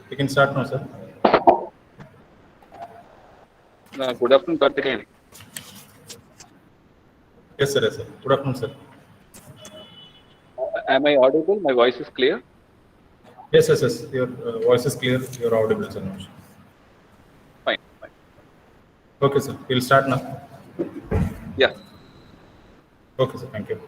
You can start now, sir. Good afternoon, Karthikeyan. Yes, sir. Yes, sir. Good afternoon, sir. Am I audible? My voice is clear? Yes, yes, yes. Your voice is clear. You're audible, sir. Fine. Okay, sir. We'll start now. Yeah. Okay, sir. Thank you.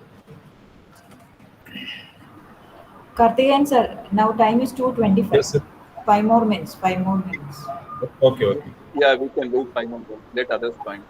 Karthikeyan sir, now time is 2:25. Yes, sir. 5 more minutes. 5 more minutes. Okay, okay. Yeah, we can wait 5 minutes. Let others join.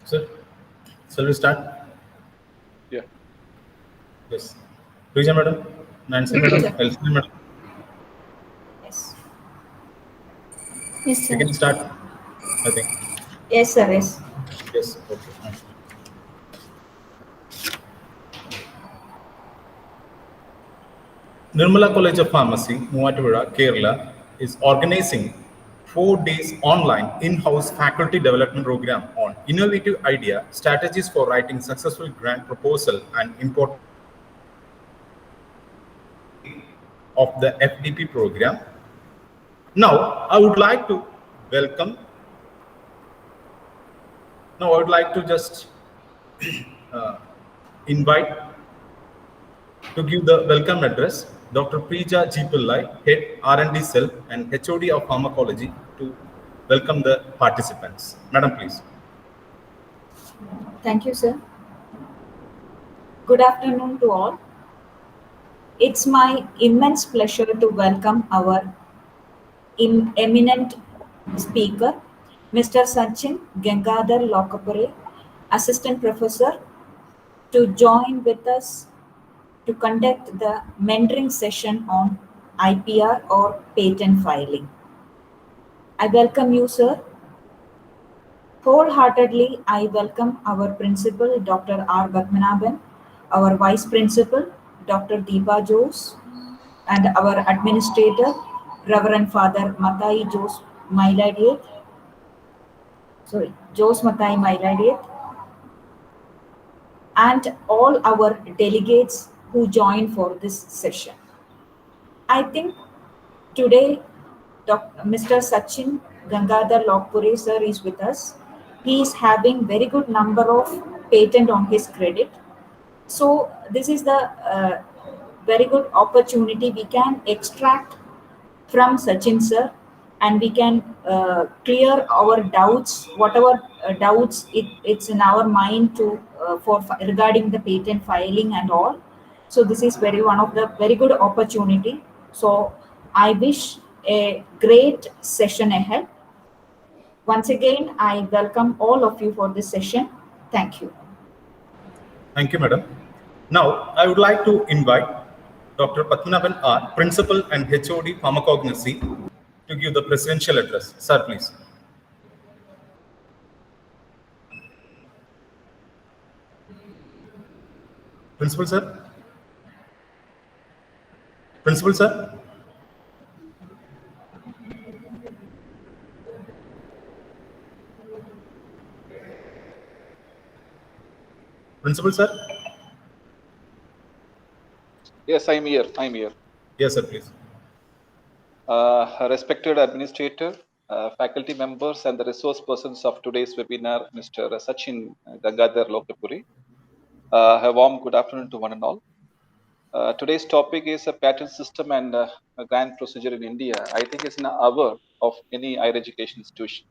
Sir, shall we start? Yeah. Yes. Rija madam, Nancy madam, Sir. Elsie madam. Yes. Yes, We sir. can start, I think. Yes, sir. Yes. Yes. Okay. Nirmala College of Pharmacy, Muatuvara, Kerala, is organizing 4 days online in-house faculty development program on innovative idea, strategies for writing successful grant proposal, and important of the FDP program. Now, I would like to welcome. Now, I would like to just invite to give the welcome address Dr. Preeja G. Pillai, Head R&D Cell and HOD of Pharmacology, to welcome the participants. Madam, please. Thank you, sir. Good afternoon to all. It's my immense pleasure to welcome our eminent speaker, Mr. Sachin Gangadhar Lokapure, Assistant Professor, to join with us to conduct the mentoring session on IPR or patent filing. I welcome you, sir. Wholeheartedly, I welcome our principal, Dr. R. Batmanabhan, our vice principal, Dr. Deepa Jose, and our administrator, Reverend Father Matai Jose Mailadiet. Jose Matai Mailadiet, and all our delegates who joined for this session. I think today Mr. Sachin Gangadhar Lokpure sir is with us. He is having very good number of patent on his credit. So this is the very good opportunity we can extract from Sachin sir, and we can clear our doubts, whatever doubts it's in our mind to regarding the patent filing and all. So this is one of the very good opportunity. So I wish a great session ahead. Once again, I welcome all of you for this session. Thank you. Thank you, madam. Now, I would like to invite Dr. Patmanabhan R., Principal and HOD Pharmacognosy, to give the presidential address. Sir, please. Principal, sir. Principal, sir. Principal, sir. Yes, I'm here. I'm here. Yes, sir, please. Respected administrator, faculty members, and the resource persons of today's webinar, Mr. Sachin Gangadhar Lokapuri. A warm good afternoon to one and all. Today's topic is a patent system and a grant procedure in India. I think it's an hour of any higher education institution.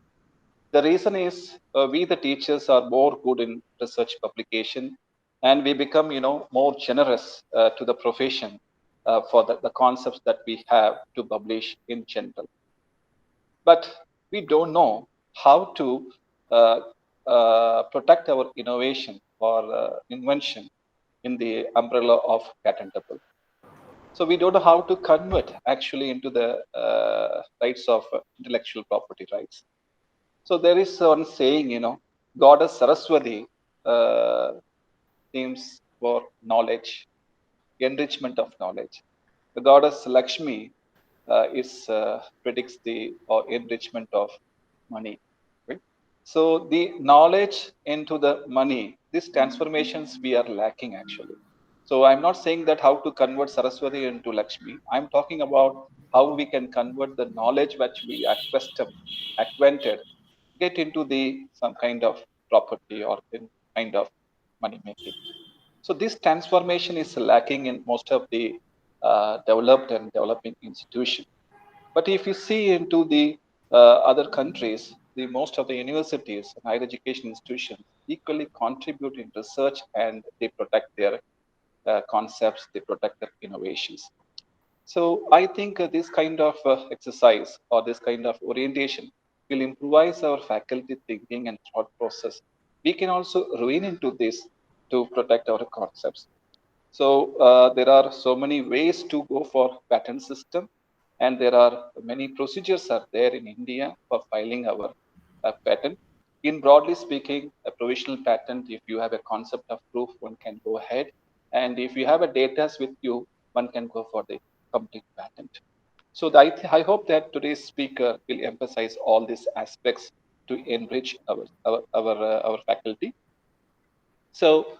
The reason is we the teachers are more good in research publication, and we become more generous to the profession for the concepts that we have to publish in general. But we don't know how to uh, protect our innovation or invention in the umbrella of patentable. So we don't know how to convert actually into the rights of intellectual property rights. So there is one saying, Goddess Saraswati themes for knowledge, enrichment of knowledge. The goddess Lakshmi is predicts the enrichment of money. Right? So the knowledge into the money, these transformations we are lacking actually. So I'm not saying that how to convert Saraswati into Lakshmi. I'm talking about how we can convert the knowledge which we acquainted, get into the some kind of property or kind of money making. So this transformation is lacking in most of the developed and developing institutions. But if you see into the other countries, the most of the universities and higher education institutions equally contribute in research, and they protect their concepts, they protect their innovations. So I think this kind of exercise or this kind of orientation will improvise our faculty thinking and thought process. We can also ruin into this to protect our concepts. So there are so many ways to go for patent system, and there are many procedures are there in India for filing our patent. In broadly speaking, a provisional patent, if you have a concept of proof, one can go ahead, and if you have a data with you, one can go for the complete patent. So I hope that today's speaker will emphasize all these aspects to enrich our faculty. So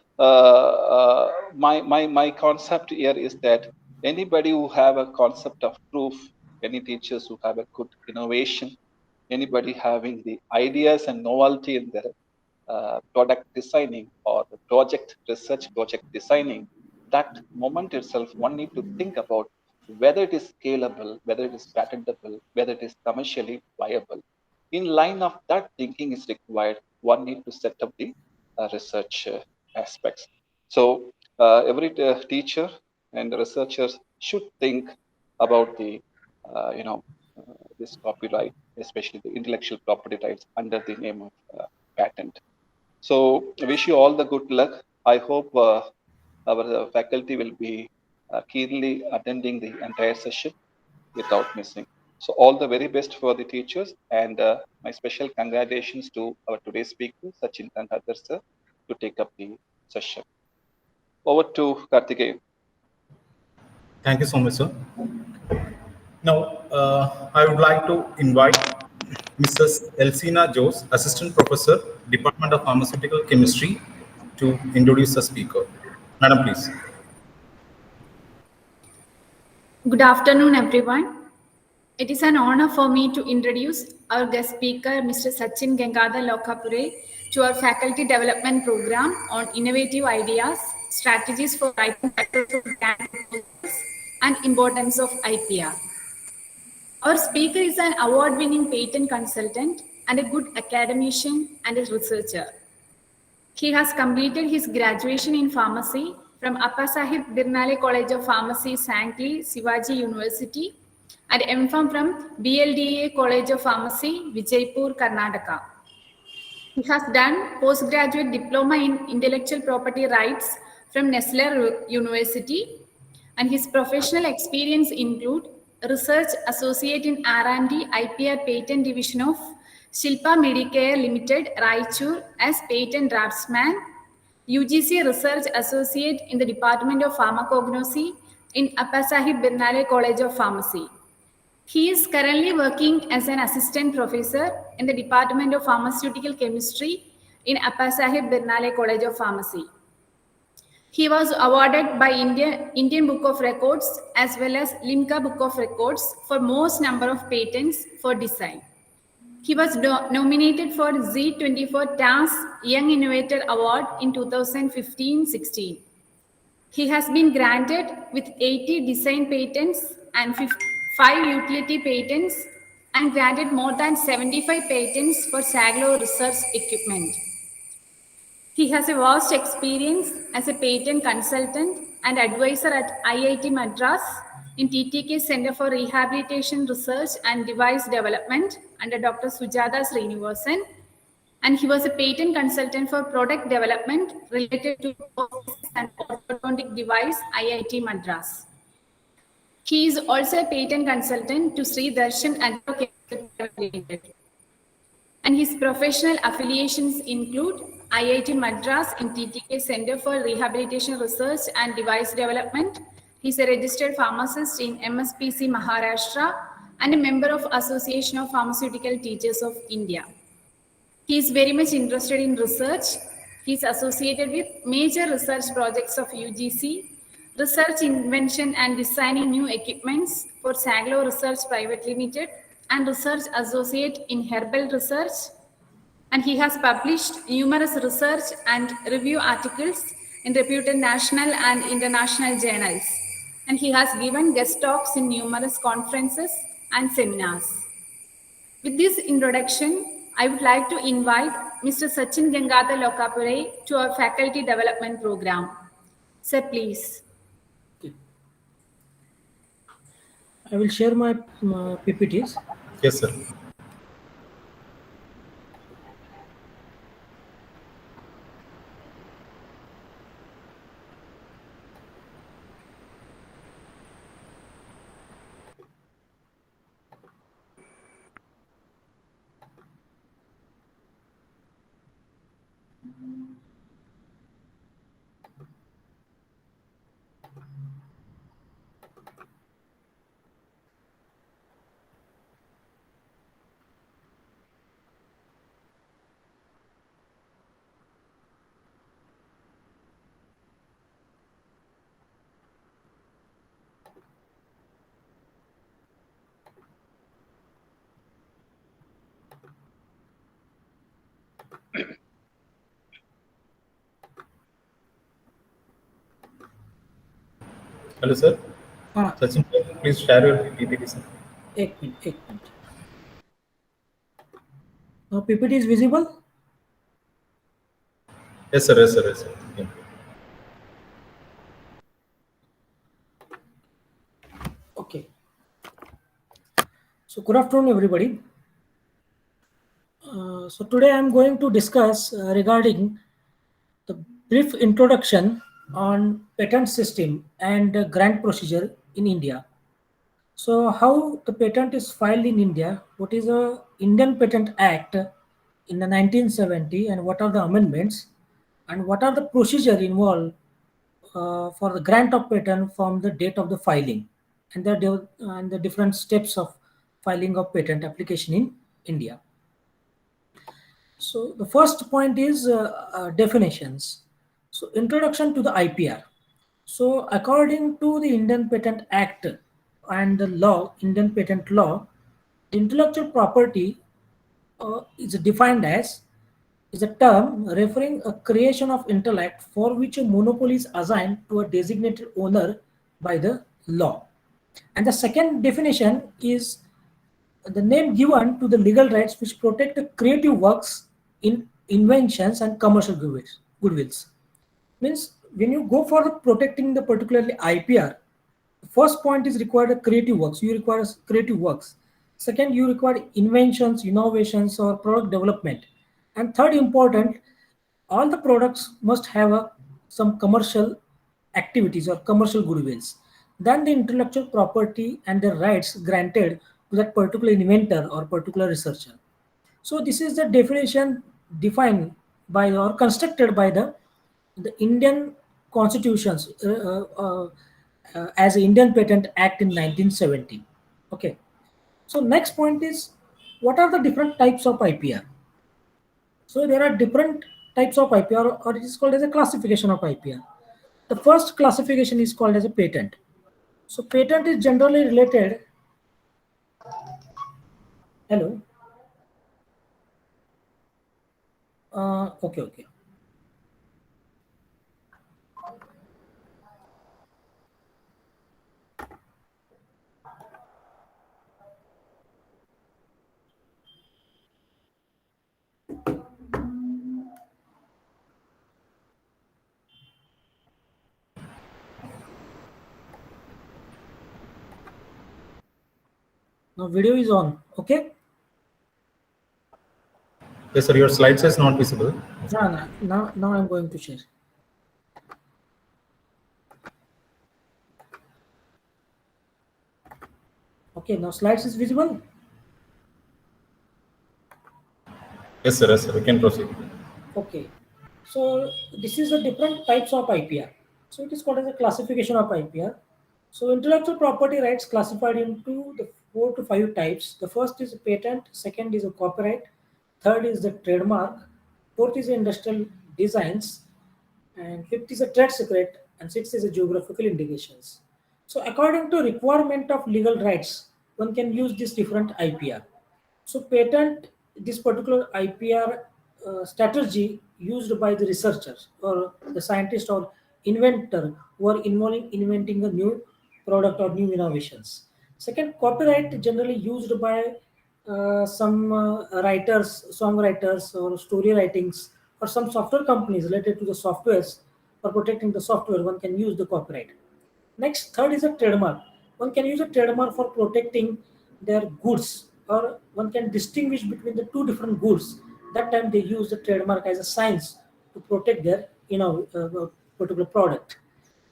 my concept here is that anybody who have a concept of proof, any teachers who have a good innovation, anybody having the ideas and novelty in their product designing or the project research project designing, that moment itself one need to think about whether it is scalable, whether it is patentable, whether it is commercially viable. In line of that thinking is required, one need to set up the research aspects. So every teacher and researchers should think about the this copyright, especially the intellectual property rights under the name of patent. So I wish you all the good luck. I hope our faculty will be keenly attending the entire session without missing. So all the very best for the teachers, and my special congratulations to our today's speaker, Sachin Gangadhar sir, to take up the session. Over to Karthikeyan. Thank you so much, sir. Now, I would like to invite Mrs. Elsina Jose, Assistant Professor, Department of Pharmaceutical Chemistry, to introduce the speaker. Madam, please. Good afternoon, everyone. It is an honor for me to introduce our guest speaker, Mr. Sachin Gangadhar Lokapure, to our faculty development program on innovative ideas, strategies for writing successful grant proposals, and importance of IPR. Our speaker is an award-winning patent consultant and a good academician and a researcher. He has completed his graduation in pharmacy from Appasaheb Birnale College of Pharmacy, Sangli, Shivaji University, and MPharm from BLDA College of Pharmacy, Vijaypur, Karnataka. He has done postgraduate diploma in intellectual property rights from Nestle University, and his professional experience include research associate in R&D IPR patent division of Shilpa Medicare Limited, Raichur as patent draftsman, UGC research associate in the Department of Pharmacognosy in Appasaheb Birnale College of Pharmacy. He is currently working as an assistant professor in the Department of Pharmaceutical Chemistry in Appasaheb Birnale College of Pharmacy. He was awarded by Indian Book of Records as well as Limca Book of Records for most number of patents for design. He was nominated for Z24 TAS Young Innovator Award in 2015-16. He has been granted with 80 design patents and 5 utility patents and granted more than 75 patents for Saglo research equipment. He has a vast experience as a patent consultant and advisor at IIT Madras in TTK Center for Rehabilitation Research and Device Development under Dr. Sujata Srinivasan, and he was a patent consultant for product development related to and orthodontic device IIT Madras. He is also a patent consultant to Sri Darshan Agrochemical Limited. And his professional affiliations include IIT Madras in TTK Center for Rehabilitation Research and Device Development. He's a registered pharmacist in MSPC Maharashtra and a member of Association of Pharmaceutical Teachers of India. He is very much interested in research. He is associated with major research projects of UGC, research invention and designing new equipments for Saglo Research Private Limited, and research associate in herbal research. And he has published numerous research and review articles in reputed national and international journals. And he has given guest talks in numerous conferences and seminars. With this introduction, I would like to invite Mr. Sachin Gangadhar Lokapure to our faculty development program. Sir, please. I will share my PPTs. Yes, sir. Hello, sir. हाँ, Sachin, sir, please share your PPT, sir. एक minute. Now PPT is visible? Yes, sir. Yes, sir. Yes, sir. Yeah. Okay. So good afternoon, everybody. So today I'm going to discuss regarding the brief introduction on patent system and grant procedure in India. So how the patent is filed in India, what is the Indian Patent Act in the 1970 and what are the amendments and what are the procedure involved for the grant of patent from the date of the filing and the different steps of filing of patent application in India. So the first point is definitions. So introduction to the IPR. So according to the Indian Patent Act and the law, Indian patent law, intellectual property is defined as is a term referring a creation of intellect for which a monopoly is assigned to a designated owner by the law. And the second definition is the name given to the legal rights which protect the creative works in inventions and commercial goodwills. Means when you go for protecting the particularly IPR, the first point is required a creative works. You require creative works. Second, you require inventions, innovations, or product development. And third, important, all the products must have some commercial activities or commercial goodwills. Then the intellectual property and the rights granted to that particular inventor or particular researcher. So this is the definition defined by or constructed by the Indian constitutions as Indian Patent Act in 1970. Okay. So next point is what are the different types of IPR? So there are different types of IPR or it is called as a classification of IPR. The first classification is called as a patent. So patent is generally related. Hello. Okay. Now video is on. Okay. Yes, sir. Your slides is not visible. Now I'm going to share. Okay, now slides is visible. Yes, sir. Yes, sir. We can proceed. Okay, so this is the different types of IPR. So it is called as a classification of IPR. So intellectual property rights classified into the 4 to 5 types. The first is a patent, second is a copyright, third is the trademark, fourth is industrial designs, and fifth is a trade secret, and sixth is a geographical indications. So according to requirement of legal rights, one can use this different IPR. So patent, this particular IPR strategy used by the researchers or the scientist or inventor who are involving inventing a new product or new innovations. Second, copyright generally used by some writers, songwriters, or story writings, or some software companies related to the softwares for protecting the software. One can use the copyright. Next, third is a trademark. One can use a trademark for protecting their goods, or one can distinguish between the two different goods. That time they use the trademark as a signs to protect their particular product.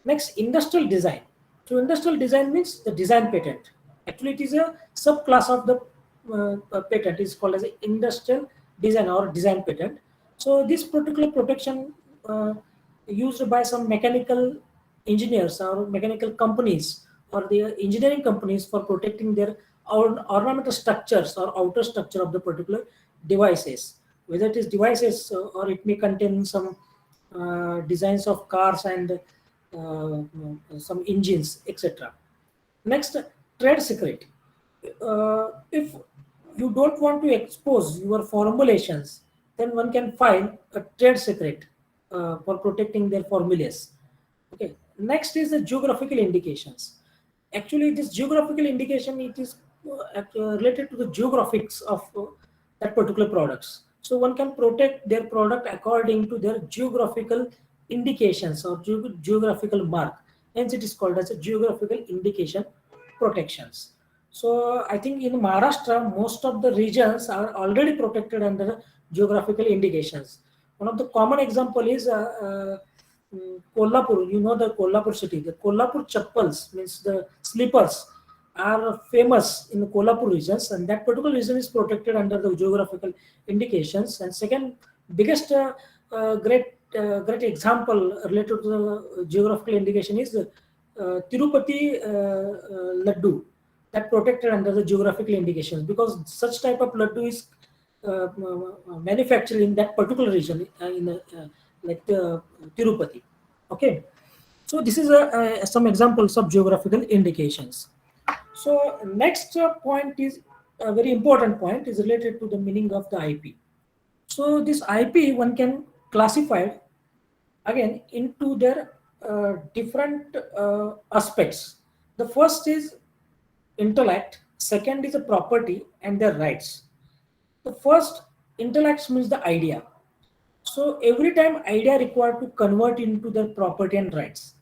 Next, industrial design. So industrial design means the design patent. Actually, it is a subclass of the patent. It's called as a industrial design or design patent. So this particular protection used by some mechanical engineers or mechanical companies or the engineering companies for protecting their ornamental structures or outer structure of the particular devices, whether it is devices or it may contain some designs of cars and some engines, etc. Next, trade secret. If you don't want to expose your formulations, then one can file a trade secret for protecting their formulas. Okay. Next is the geographical indications. Actually, this geographical indication, it is related to the geographics of that particular products. So one can protect their product according to their geographical indications or geographical mark. Hence, it is called as a geographical indication protections. So I think in Maharashtra, most of the regions are already protected under geographical indications. One of the common example is Kolhapur. You know the Kolhapur city. The Kolhapur chappals, means the slippers, are famous in the Kolhapur regions, and that particular region is protected under the geographical indications. And second biggest great example related to the geographical indication is Tirupati laddu, that protected under the geographical indications, because such type of laddu is manufactured in that particular region like Tirupati. Okay, so this is some examples of geographical indications. So next point is a very important point, is related to the meaning of the IP. So this IP one can classify again into their different aspects. The first is intellect, second is a property and their rights. The first, intellect, means the idea. So every time idea required to convert into their property and rights.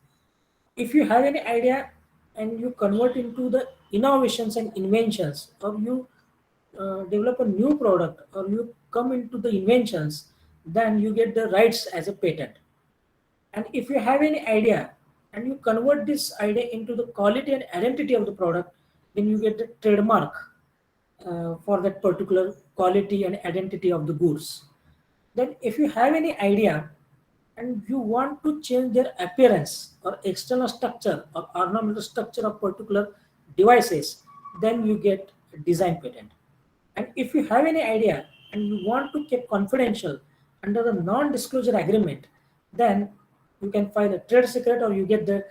If you have any idea and you convert into the innovations and inventions, or you develop a new product, or you come into the inventions, then you get the rights as a patent. And if you have any idea and you convert this idea into the quality and identity of the product, then you get the trademark for that particular quality and identity of the goods. Then if you have any idea and you want to change their appearance or external structure or ornamental structure of particular devices, then you get a design patent. And if you have any idea and you want to keep confidential under the non-disclosure agreement, then you can file a trade secret, or you get the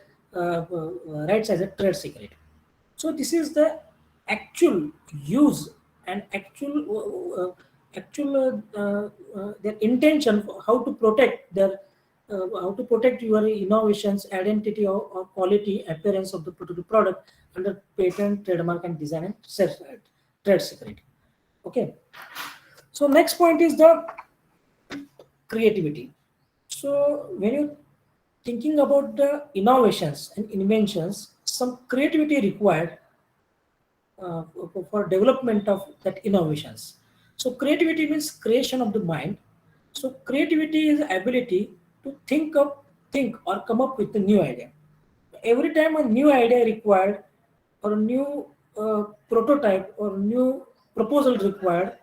rights as a trade secret. So this is the actual use and actual their intention for how to protect their how to protect your innovations, identity, or quality, appearance of the particular product under patent, trademark, and design and trade secret. Okay. So next point is the creativity. So when you thinking about the innovations and inventions, some creativity required for development of that innovations. So creativity means creation of the mind. So creativity is the ability to think or come up with a new idea. Every time a new idea required, or a new prototype or new proposal required,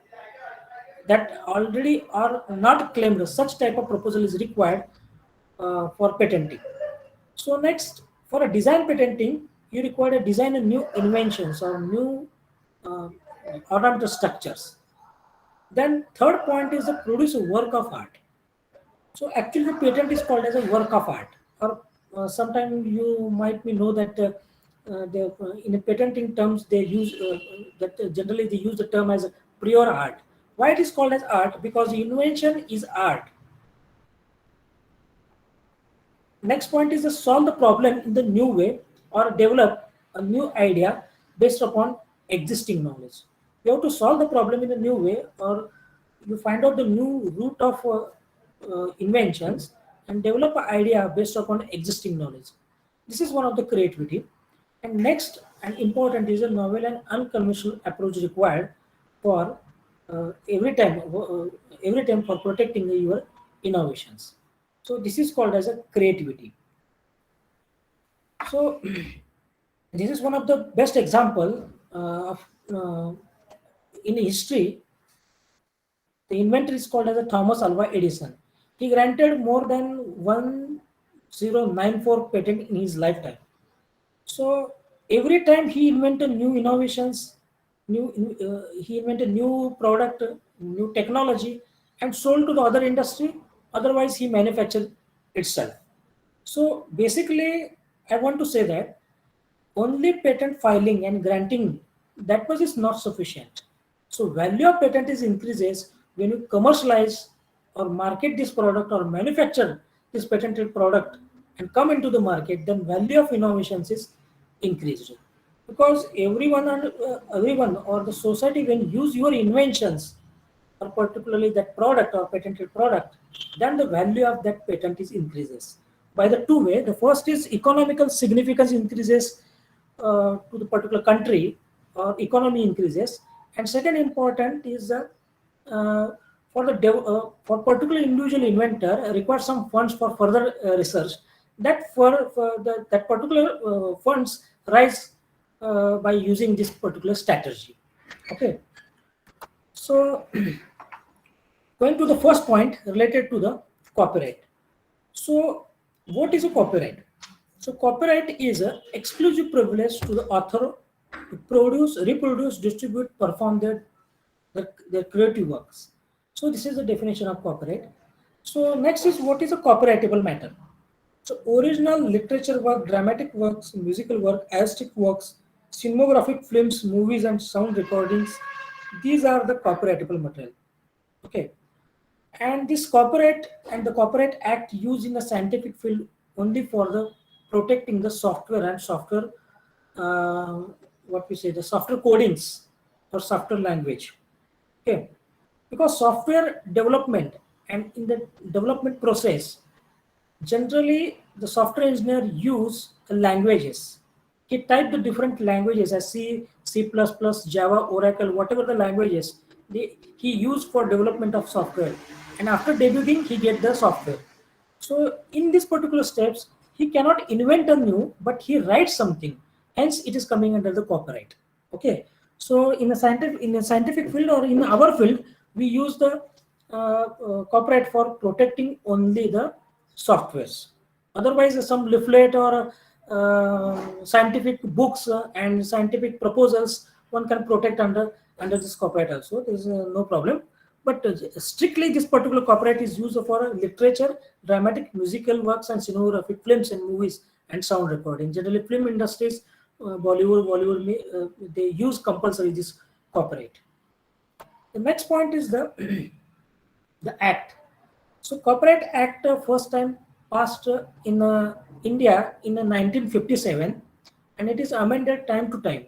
that already are not claimed, such type of proposal is required for patenting. So next, for a design patenting, you require to design a new inventions or new ornamental structures. Then third point is to produce a work of art. So actually the patent is called as a work of art, or sometimes you might know that in a patenting terms they use generally they use the term as prior art. Why it is called as art? Because invention is art. Next point is to solve the problem in the new way, or develop a new idea based upon existing knowledge. You have to solve the problem in a new way, or you find out the new route of inventions and develop an idea based upon existing knowledge. This is one of the creativity. And next and important is a novel and unconventional approach required for every time for protecting your innovations. So this is called as a creativity. So this is one of the best example of in history. The inventor is called as a Thomas Alva Edison. He granted more than 1094 patent in his lifetime. So every time he invented new innovations, he invented new product, new technology, and sold to the other industry. Otherwise, he manufactured itself. So basically, I want to say that only patent filing and granting that much is not sufficient. So value of patent is increases when you commercialize or market this product or manufacture this patented product and come into the market, then value of innovations is increased. Because everyone or the society when use your inventions or particularly that product or patented product, then the value of that patent is increases. By the two way, the first is economical significance increases to the particular country or economy increases, and second important is uh, for particular individual inventor requires some funds for further research. That particular funds rise by using this particular strategy. Okay, so going to the first point related to the copyright. So, what is a copyright? So, copyright is an exclusive privilege to the author to produce, reproduce, distribute, perform their creative works. So, this is the definition of copyright. So, next is what is a copyrightable matter? So, original literature work, dramatic works, musical work, artistic works, cinematographic films, movies, and sound recordings. These are the copyrightable material. Okay, and this copyright and the Copyright Act used in the scientific field only for the protecting the software and software what we say the software codings or software language. Okay, because software development and in the development process, generally the software engineer use the languages. He type the different languages as C, C++, Java, Oracle, whatever the languages he used for development of software. And after debugging, he get the software. So in this particular steps, he cannot invent a new, but he writes something. Hence, it is coming under the copyright. Okay. So in a scientific field or in our field, we use the copyright for protecting only the softwares. Otherwise, some leaflet or scientific books and scientific proposals one can protect under this copyright also. There is no problem. But strictly this particular copyright is used for literature, dramatic, musical works, and cinematographic films and movies and sound recording. Generally, film industries, Bollywood, they use compulsory this copyright. The next point is the the act. So, Copyright Act first time passed in India in 1957, and it is amended time to time.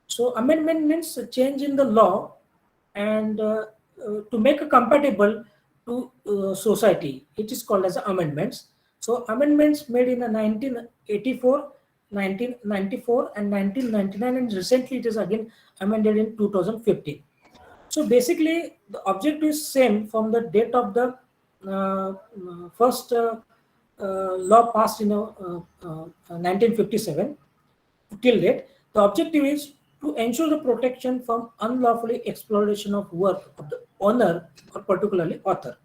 So, amendment means a change in the law and to make it compatible to society. It is called as amendments. So, amendments made in 1984, 1994, and 1999, and recently it is again amended in 2015. So basically, the objective is same from the date of the first law passed in 1957 till date. The objective is to ensure the protection from unlawfully exploitation of work of the owner or particularly author.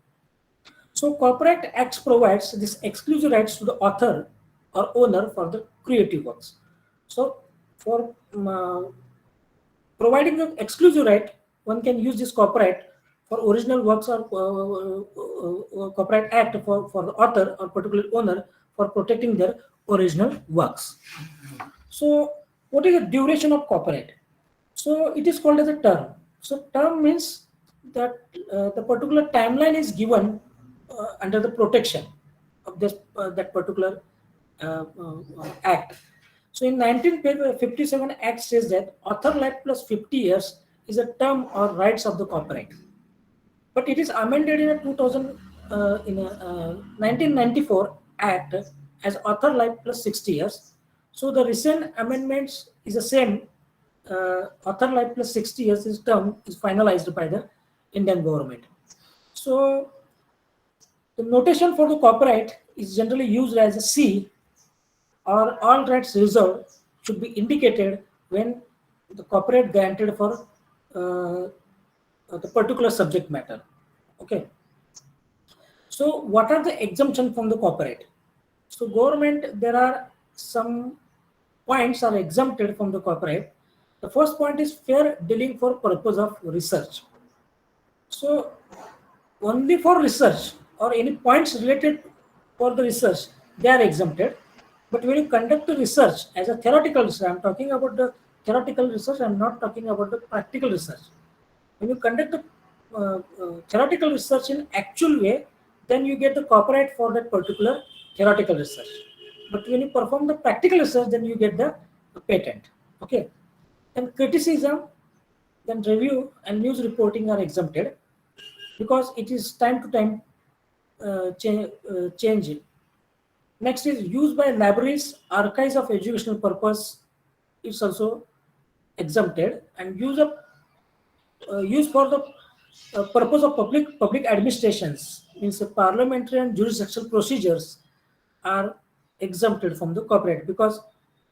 So Copyright Act provides this exclusive rights to the author or owner for the creative works. So for providing the exclusive right, one can use this copyright for original works or Copyright Act for the author or particular owner for protecting their original works. So what is the duration of copyright? So it is called as a term. So term means that the particular timeline is given under the protection of this that particular act. So in 1957 Act says that author life plus 50 years is a term or rights of the copyright. But it is amended in a 1994 Act as author life plus 60 years. So the recent amendments is the same. Author life plus 60 years is term is finalized by the Indian government. So the notation for the copyright is generally used as a C, or all rights reserved should be indicated when the copyright granted for the particular subject matter. Okay. So what are the exemption from the copyright? So government, there are some points are exempted from the copyright. The first point is fair dealing for purpose of research. So only for research or any points related for the research, they are exempted. But when you conduct the research as a theoretical research, I'm talking about the theoretical research, I'm not talking about the practical research. When you conduct the theoretical research in actual way, then you get the copyright for that particular theoretical research. But when you perform the practical research, then you get the patent. Okay. And criticism, then review and news reporting are exempted because it is time to time changing. Next is used by libraries, archives of educational purpose. It's also exempted, and use for the purpose of public administrations, means the parliamentary and jurisdictional procedures are exempted from the copyright because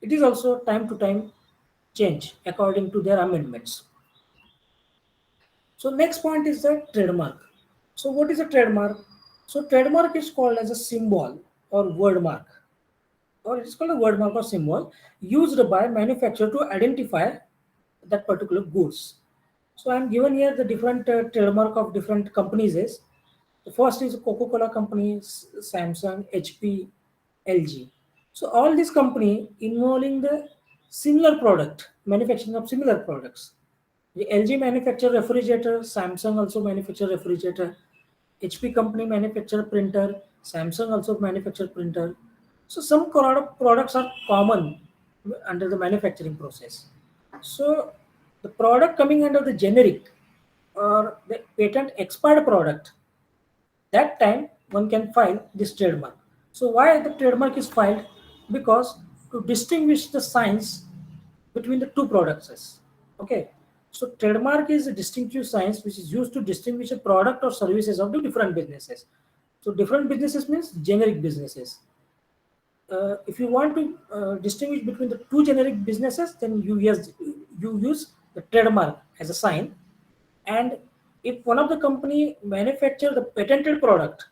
it is also time to time change according to their amendments. So next point is the trademark. So what is a trademark? So trademark is called as a symbol or word mark, or it's called a word mark or symbol used by manufacturer to identify that particular goods. So I'm given here the different trademark of different companies is. The first is Coca-Cola company, Samsung, HP, LG. So all these company involving the similar product, manufacturing of similar products. The LG manufacture refrigerator, Samsung also manufacture refrigerator, HP company manufacture printer, Samsung also manufacture printer. So some products are common under the manufacturing process. So the product coming under the generic or the patent expired product, that time one can file this trademark. So why the trademark is filed? Because to distinguish the signs between the two products is. Okay. So trademark is a distinctive signs which is used to distinguish a product or services of the different businesses. So different businesses means generic businesses. If you want to distinguish between the two generic businesses, then you use the trademark as a sign. And if one of the company manufacture the patented product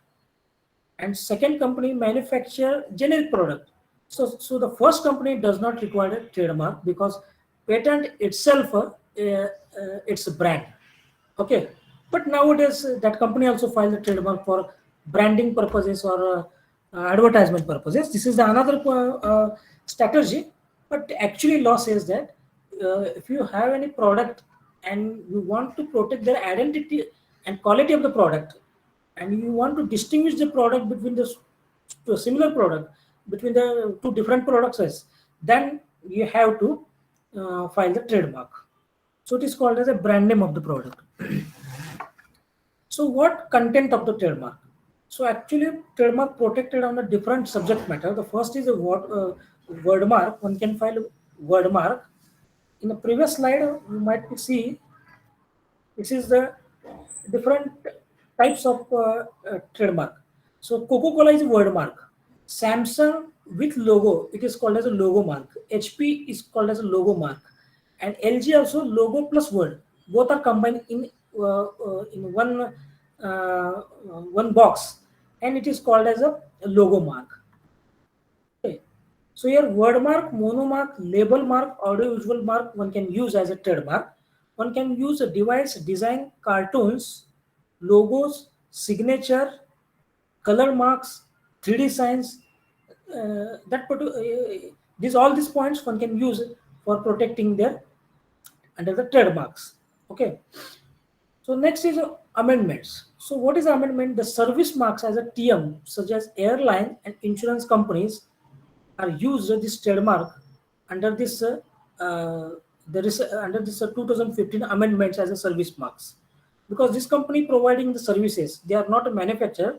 and second company manufacture generic product, so the first company does not require a trademark because patent itself it's a brand. Okay. But nowadays that company also file the trademark for branding purposes or advertisement purposes. This is another strategy. But actually law says that if you have any product and you want to protect their identity and quality of the product, and you want to distinguish the product between the to a similar product between the two different products, then you have to file the trademark. So it is called as a brand name of the product. So what content of the trademark? So actually trademark protected on a different subject matter. The first is a word mark. One can file a word mark. In the previous slide, you might see this is the different types of trademark. So Coca-Cola is a word mark. Samsung with logo, it is called as a logo mark. HP is called as a logo mark, and LG also logo plus word. Both are combined in one box, and it is called as a logo mark. Okay. So here word mark, monomark, label mark, audiovisual mark, one can use as a trademark. One can use a device, design, cartoons, logos, signature, color marks, 3D signs. All these points one can use for protecting their under the trademarks. Okay. So next is amendments. So what is amendment? The service marks as a TM, such as airline and insurance companies, are used this trademark under this under this 2015 amendments as a service marks, because this company providing the services, they are not a manufacturer.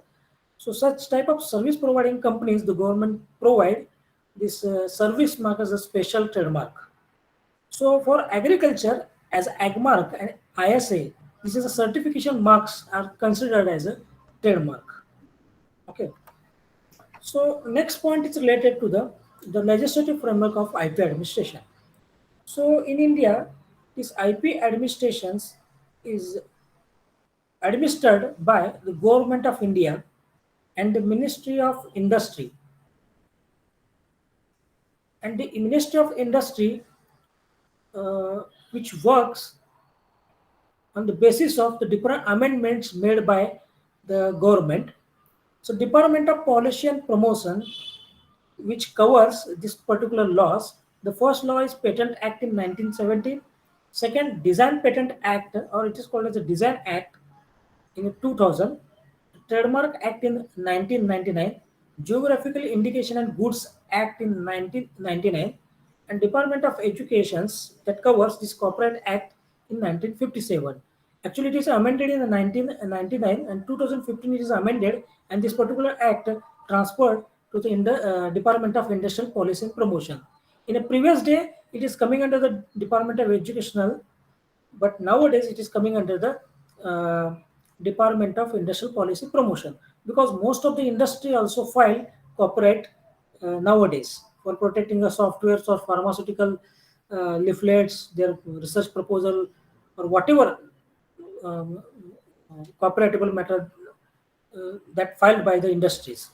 So such type of service providing companies, the government provide this service mark as a special trademark. So for agriculture, as AgMark and ISA, this is a certification marks are considered as a trademark. Okay. So next point is related to the legislative framework of IP administration. So in India, this IP administrations is administered by the Government of India and the Ministry of Industry. And the Ministry of Industry, which works on the basis of the different amendments made by the government. So Department of Policy and Promotion, which covers this particular laws. The first law is Patent Act in 1970. Second, Design Patent Act, or it is called as the Design Act in 2000. Trademark Act in 1999. Geographical Indication and Goods Act in 1999. And Department of Educations that covers this Corporate Act in 1957. Actually, it is amended in the 1999 and 2015 it is amended, and this particular act transferred to the Department of Industrial Policy and Promotion. In a previous day, it is coming under the Department of Educational, but nowadays it is coming under the Department of Industrial Policy Promotion, because most of the industry also file copyright nowadays for protecting the softwares or pharmaceutical leaflets, their research proposal, or whatever copyrightable matter that filed by the industries.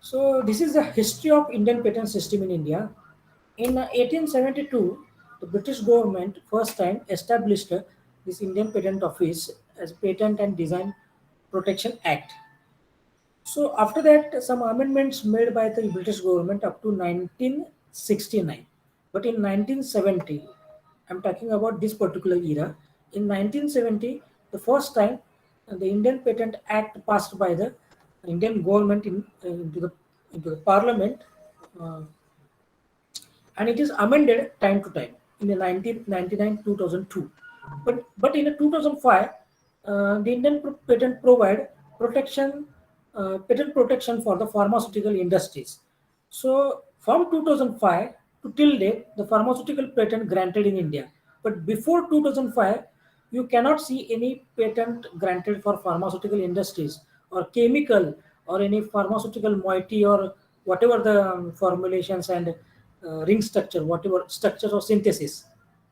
So this is the history of Indian patent system in India. In 1872, the British government first time established this Indian Patent Office as Patent and Design Protection Act. So after that, some amendments made by the British government up to 1969. But in 1970, I'm talking about this particular era. In 1970, the first time the Indian Patent Act passed by the Indian government into the parliament, and it is amended time to time in the 1999, 2002. But in the 2005, the Indian patent provide patent protection for the pharmaceutical industries. So from 2005 to till date, the pharmaceutical patent granted in India. But before 2005, you cannot see any patent granted for pharmaceutical industries or chemical or any pharmaceutical moiety or whatever the formulations and ring structure, whatever structure or synthesis.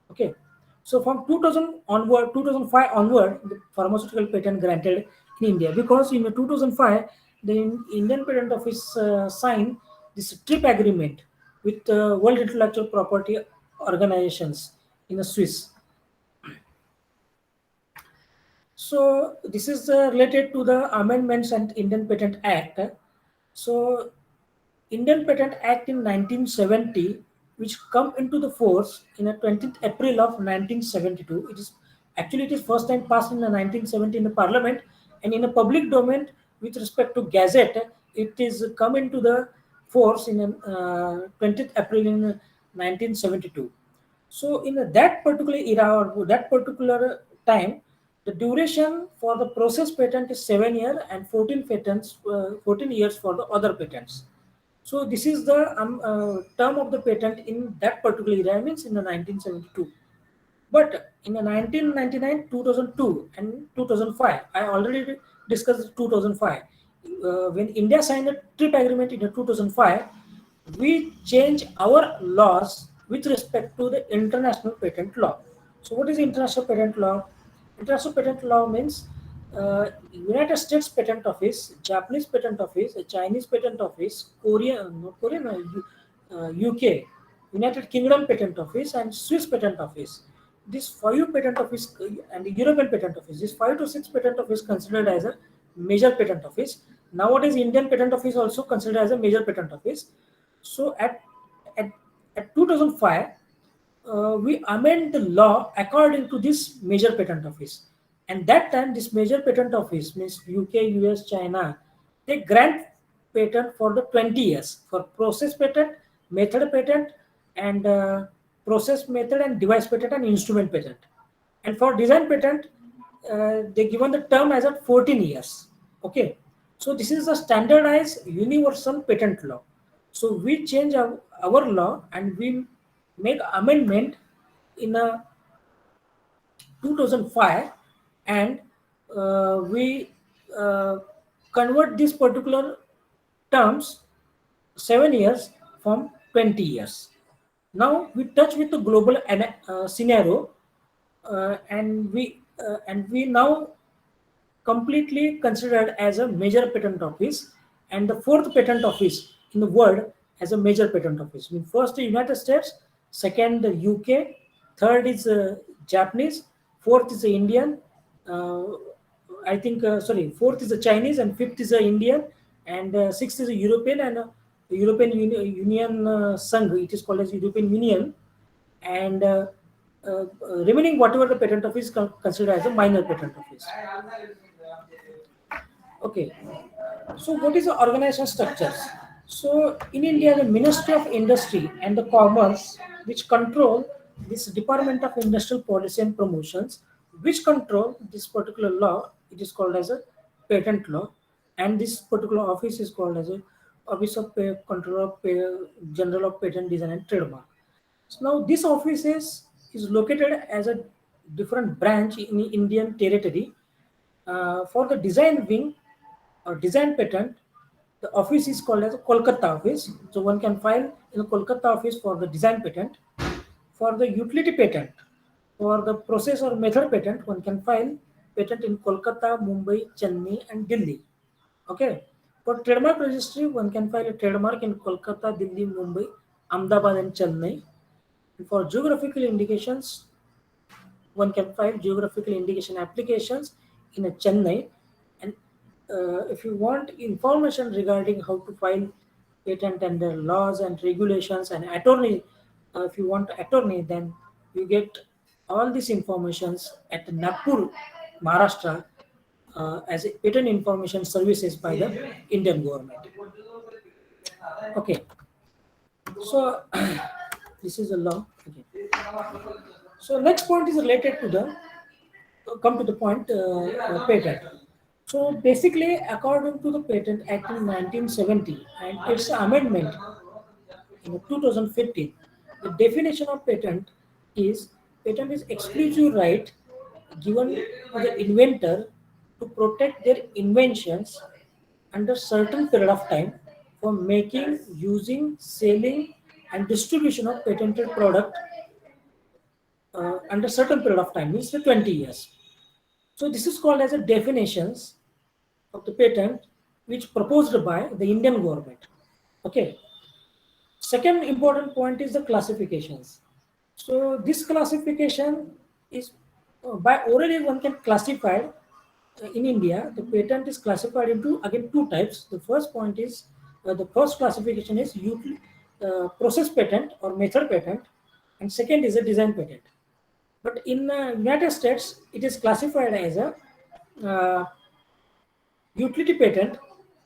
Okay. So from 2000 onward, 2005 onward, the pharmaceutical patent granted in India, because in 2005 the Indian Patent Office signed this TRIP agreement with World Intellectual Property Organizations in Swiss. So this is related to the amendments and Indian Patent Act. So Indian Patent Act in 1970, which come into the force in the 20th April of 1972. It is first time passed in the 1970 in the Parliament, and in a public domain with respect to Gazette, it is come into the force in 20th April in 1972. So in that particular era or that particular time, the duration for the process patent is 7 years and 14 years for the other patents. So this is the term of the patent in that particular era, means in the 1972. But in the 1999, 2002 and 2005, I already discussed 2005. When India signed a TRIP agreement in 2005, we change our laws with respect to the international patent law. So what is international patent law? International patent law means United States Patent Office, Japanese Patent Office, Chinese Patent Office, UK, United Kingdom Patent Office, and Swiss Patent Office. This 5 patent office and the European Patent Office, this 5 to 6 patent office considered as a major patent office. Nowadays, Indian Patent Office also considered as a major patent office. So at 2005, we amend the law according to this major patent office. And that time, this major patent office means UK, US, China, they grant patent for the 20 years for process patent, method patent, and process method and device patent and instrument patent. And for design patent, they given the term as at 14 years. Okay. So this is a standardized universal patent law. So we change our law and we make amendment in 2005, and we convert these particular terms 7 years from 20 years. Now we touch with the global scenario, and we and we now completely considered as a major patent office, and the fourth patent office in the world as a major patent office. I mean, first the United States, second the UK, third is Japanese, fourth is the Indian. I think sorry, fourth is the Chinese, and fifth is the Indian, and sixth is the European, and the European Union Sangh. It is called as European Union, and remaining whatever the patent office considered as a minor patent office. Okay, so what is the organization structures? So in India, the Ministry of Industry and the Commerce, which control this Department of Industrial Policy and Promotions, which control this particular law, it is called as a patent law, and this particular office is called as a Office of Control of General of Patent Design and Trademark. So now this office is located as a different branch in the Indian territory. For the design wing or design patent, the office is called as a Kolkata office. So one can file in the Kolkata office for the design patent. For the utility patent, for the process or method patent, one can file patent in Kolkata, Mumbai, Chennai, and Delhi. Okay. For trademark registry, one can file a trademark in Kolkata, Delhi, Mumbai, Ahmedabad, and Chennai. And for geographical indications, one can file geographical indication applications in a Chennai. And if you want information regarding how to file patent and the laws and regulations and attorney, if you want attorney, then you get all these informations at Nagpur, Maharashtra, as a patent information services by the Indian government. Okay, so this is a law. Okay. So next point is related to the come to the point patent. So basically, according to the Patent Act in 1970 and its amendment in 2015, the definition of patent is exclusive right given to the inventor to protect their inventions under certain period of time for making, using, selling, and distribution of patented product under certain period of time, means the 20 years. So this is called as a definitions of the patent which proposed by the Indian government. Okay. Second important point is the classifications. So this classification is by orally one can classify in India. The patent is classified into again two types. The first point is the first classification is process patent or method patent, and second is a design patent. But in United States, it is classified as a utility patent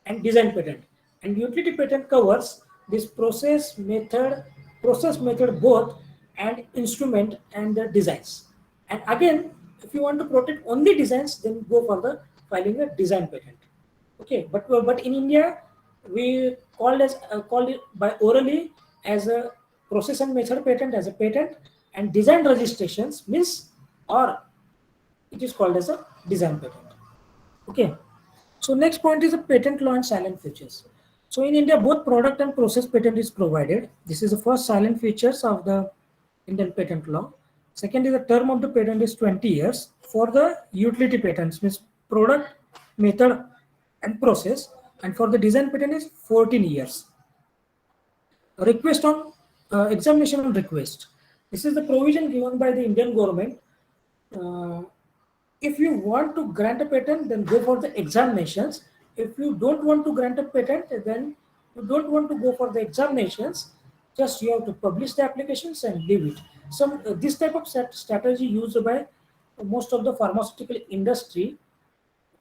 and design patent. And utility patent covers this process method both, and instrument and the designs. And again, if you want to protect only designs, then go for the filing a design patent. Okay, but in India, we called it by orally as a process and method patent as a patent, and design registrations means, or it is called as a design patent. Okay. So next point is a patent law and silent features. So in India, both product and process patent is provided. This is the first silent features of the Indian patent law. Second is the term of the patent is 20 years. For the utility patents means product, method, and process. And for the design patent is 14 years. Request on examination on request. This is the provision given by the Indian government. If you want to grant a patent, then go for the examinations. If you don't want to grant a patent, then you don't want to go for the examinations. Just you have to publish the applications and leave it. This type of strategy used by most of the pharmaceutical industry,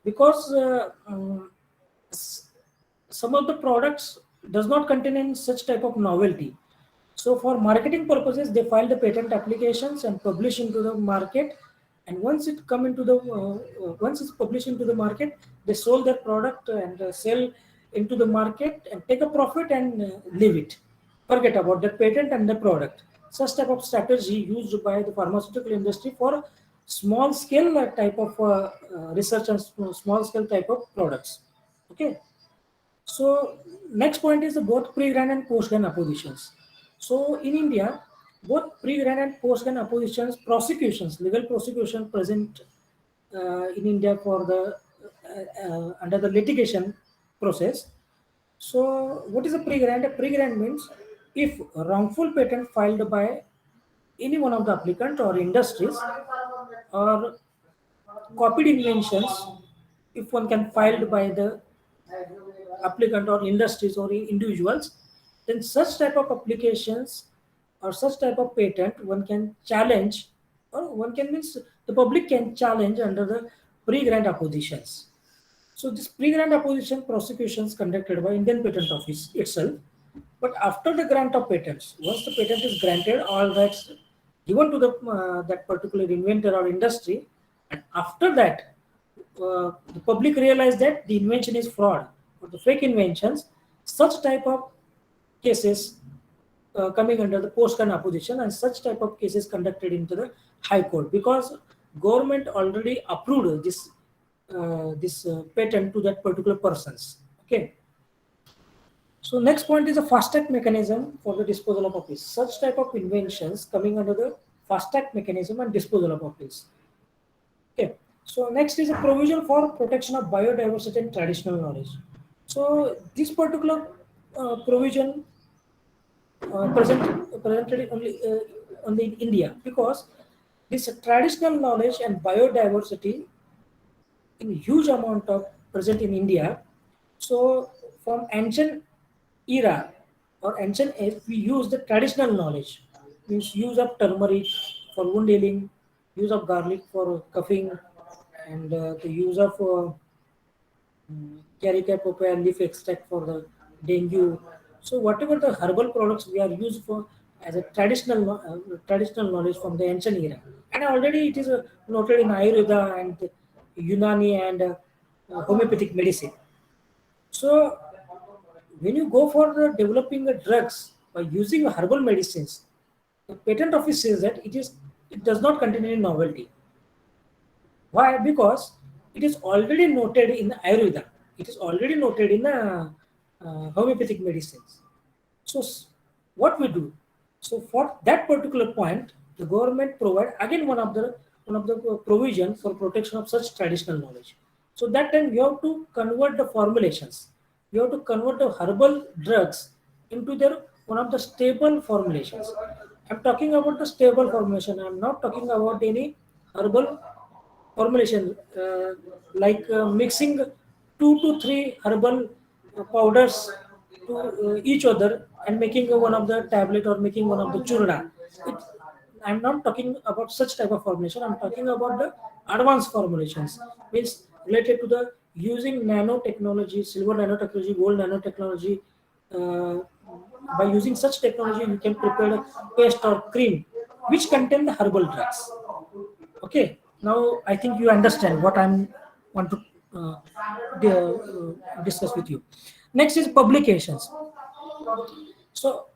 because some of the products does not contain such type of novelty. So for marketing purposes, they file the patent applications and publish into the market. And once it come into the once it's published into the market, they sold their product and sell into the market and take a profit and leave it. Forget about the patent and the product. Such type of strategy used by the pharmaceutical industry for small scale type of research and small scale type of products. Okay. So next point is the both pre-grant and post-grant oppositions. So in India, both pre-grant and post-grant oppositions, prosecutions, legal prosecution present in India for the under the litigation process. So, what is a pre-grant? A pre-grant means if wrongful patent filed by any one of the applicant or industries or copied inventions, if one can filed by the applicant or industries or individuals, then such type of applications or such type of patent one can challenge, or one can means the public can challenge under the pre-grant oppositions. So this pre-grant opposition prosecutions conducted by Indian Patent Office itself. But after the grant of patents, once the patent is granted, all that's given to the that particular inventor or industry, and after that, the public realize that the invention is fraud or the fake inventions. Such type of cases coming under the post-grant opposition, and such type of cases conducted into the High Court, because government already approved this patent to that particular persons. Okay. So next point is a fast track mechanism for the disposal of appeals. Such type of inventions coming under the fast track mechanism and disposal of appeals. Okay. So next is a provision for protection of biodiversity and traditional knowledge. So this particular provision presented only in India, because this traditional knowledge and biodiversity in huge amount of present in India. So from ancient era or ancient age, we use the traditional knowledge, means use of turmeric for wound healing, use of garlic for coughing, and the use of Carica papaya leaf extract for the dengue. So whatever the herbal products we are used for as a traditional knowledge from the ancient era, and already it is noted in Ayurveda and Unani and homeopathic medicine. So when you go for the developing the drugs by using herbal medicines, the patent office says that it does not contain any novelty. Why? Because it is already noted in Ayurveda. It is already noted in homeopathic medicines. So what we do? So for that particular point, the government provide again one of the provision for protection of such traditional knowledge. So that time you have to convert the formulations. You have to convert the herbal drugs into their one of the stable formulations. I'm talking about the stable formulation. I'm not talking about any herbal formulation like mixing 2 to 3 herbal powders to each other and making one of the tablet or making one of the churna. I'm not talking about such type of formulation. I'm talking about the advanced formulations, means related to the using nanotechnology, silver nanotechnology, gold nanotechnology. By using such technology, you can prepare a paste or cream which contain the herbal drugs. Okay, now I think you understand what I'm want to discuss with you. Next is publications. So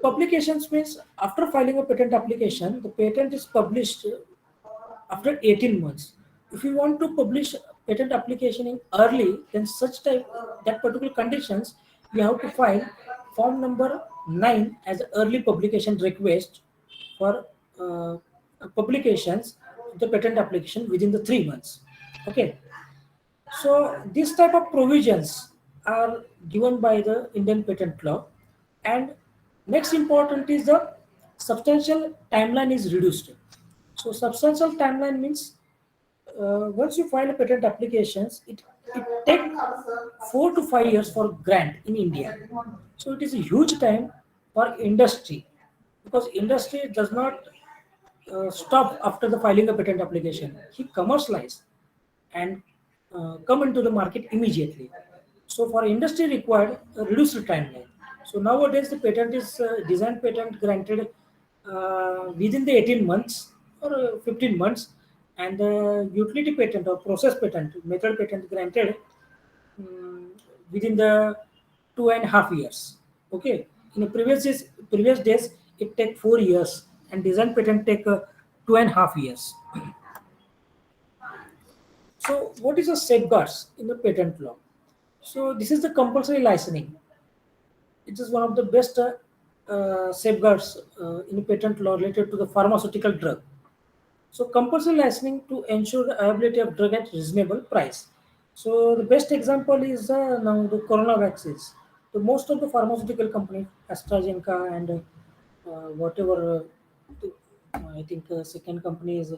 publications means after filing a patent application, the patent is published after 18 months. If you want to publish patent application in early, then such type that particular conditions, you have to file form number 9 as early publication request for publications of the patent application within the 3 months. Okay. So this type of provisions are given by the Indian patent law. And next important is the substantial timeline is reduced. So substantial timeline means once you file a patent applications, it takes 4 to 5 years for grant in India. So it is a huge time for industry, because industry does not stop after the filing a patent application. He commercialize and come into the market immediately. So for industry required a reduced timeline. So nowadays the patent is design patent granted within the 18 months or 15 months, and the utility patent or process patent, method patent granted within the 2.5 years. Okay, in the previous days it take 4 years, and design patent take 2.5 years. So what is the safeguards in the patent law? So this is the compulsory licensing. It is one of the best safeguards in the patent law related to the pharmaceutical drug. So compulsory licensing to ensure the availability of drug at reasonable price. So the best example is now the corona vaccines. So most of the pharmaceutical companies, AstraZeneca and whatever, I think second company is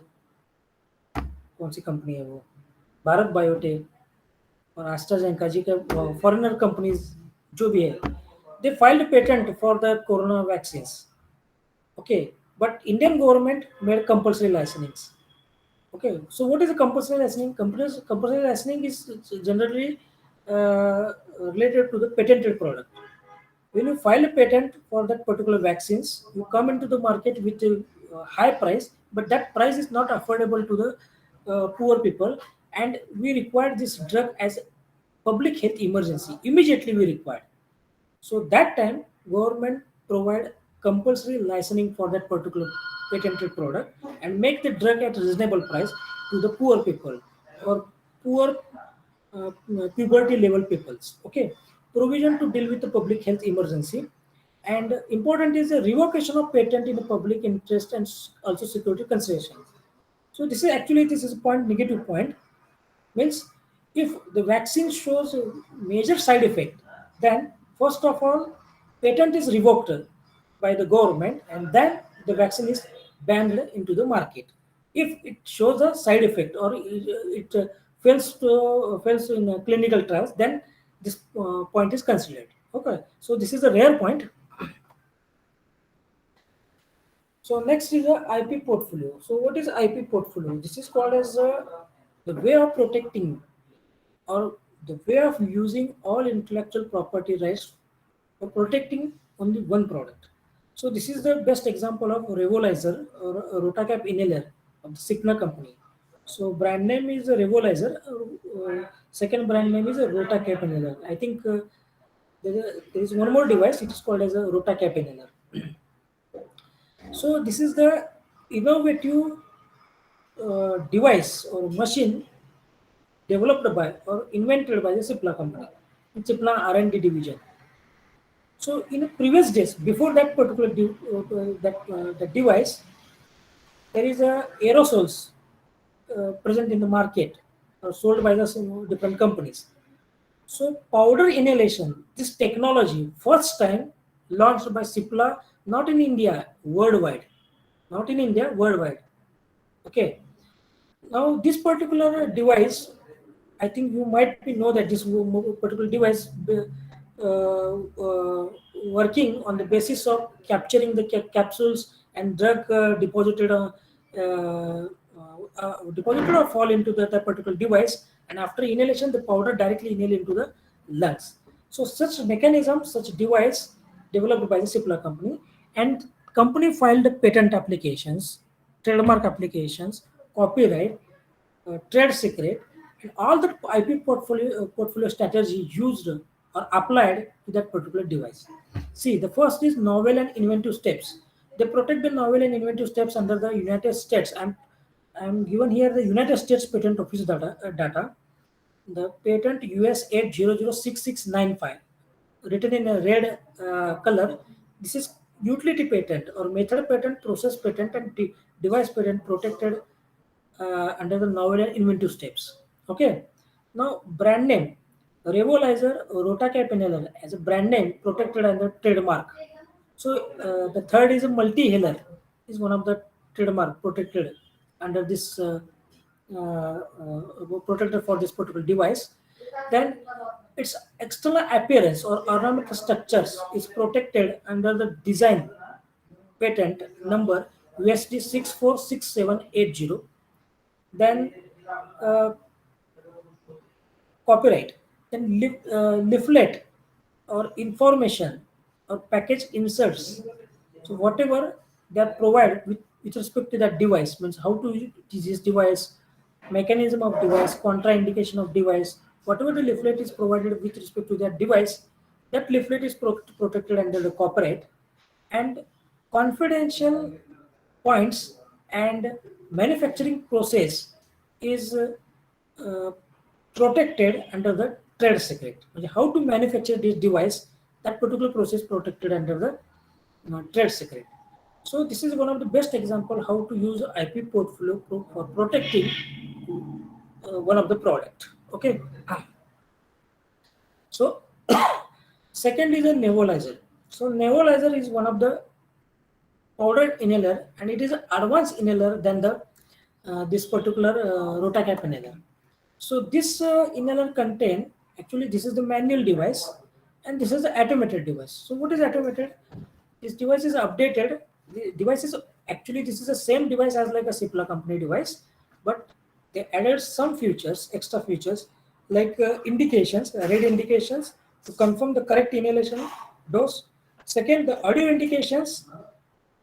कौन सी company है वो Bharat biotech और AstraZeneca जी के foreigner companies जो भी है they filed a patent for the corona vaccines. Okay, but Indian government made compulsory licensing. Okay, so what is a compulsory licensing? Compulsory licensing is generally related to the patented product. When you file a patent for that particular vaccines, you come into the market with a high price, but that price is not affordable to the poor people, and we require this drug as a public health emergency. Immediately we require. So that time, government provide compulsory licensing for that particular patented product and make the drug at reasonable price to the poor people or poor puberty level peoples. Okay, provision to deal with the public health emergency, and important is the revocation of patent in the public interest and also security consideration. So this is a point negative point means if the vaccine shows a major side effect, then first of all patent is revoked by the government and then the vaccine is banned into the market. If it shows a side effect or it fails in clinical trials, then this point is considered. Okay, so this is a rare point. So next is the IP portfolio. So what is IP portfolio? This is called as the way of protecting or the way of using all intellectual property rights for protecting only one product. So this is the best example of Revolizer or a Rotacap inhaler of the Cigna company. So brand name is a Revolizer. Second brand name is a Rotacap inhaler. I think there is one more device. It is called as a Rotacap inhaler. So this is the innovative device or machine developed by or invented by the Cipla company, Cipla R&D division. So in the previous days, before that particular that device, there is a aerosols present in the market or sold by the different companies. So powder inhalation, this technology first time launched by Cipla, not in India, worldwide. Not in India, worldwide. Okay. Now this particular device, I think you might know that this particular device working on the basis of capturing the capsules and drug deposited or fall into that particular device, and after inhalation the powder directly inhale into the lungs. So such mechanism, such device developed by the Cipla company, and company filed patent applications, trademark applications, copyright, trade secret, and all the IP portfolio strategy used or applied to that particular device. See, the first is novel and inventive steps. They protect the novel and inventive steps under the United States. I'm given here the United States Patent Office data. The patent US 8006695, written in a red color. This is utility patent or method patent, process patent, and device patent protected under the novel and inventive steps. Okay. Now brand name, Revolizer Rotacap inhaler as a brand name protected under trademark. So the third is a multi-inhaler, is one of the trademark protected under this protected for this particular device. Then its external appearance or ornamental structures is protected under the design patent number USD 646780. Then copyright, then leaflet or information or package inserts. So whatever they are provided with respect to that device, means how to use this device, mechanism of device, contraindication of device, whatever the leaflet is provided with respect to that device, that leaflet is protected under the copyright, and confidential points and manufacturing process is protected under the trade secret. How to manufacture this device, that particular process protected under the trade secret. So this is one of the best example how to use IP portfolio for protecting one of the product. Okay. So second is a nebulizer. So nebulizer is one of the powdered inhaler, and it is an advanced inhaler than the this particular Rotacap inhaler. So this inhaler contain, actually this is the manual device, and this is the automated device. So what is automated? This device is updated. The device is actually, this is the same device as like a Cipla company device, but they added some features, extra features like indications, red indications to confirm the correct inhalation dose. Second, the audio indications.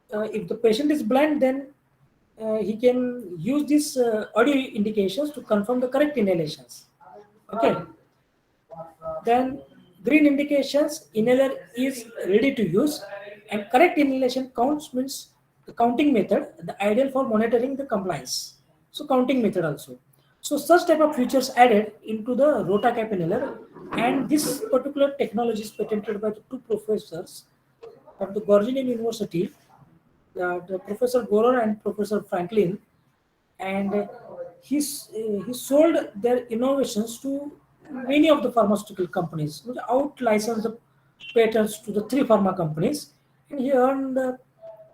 If the patient is blind, then he can use these audio indications to confirm the correct inhalations. Okay. Then green indications, inhaler is ready to use, and correct inhalation counts means the counting method, the ideal for monitoring the compliance. So counting method also. So such type of features added into the Rotacap inhaler, and this particular technology is patented by the two professors from the Gorgian University, the Professor Gorer and Professor Franklin, and he sold their innovations to many of the pharmaceutical companies, which out licensed the patents to the three pharma companies, and he earned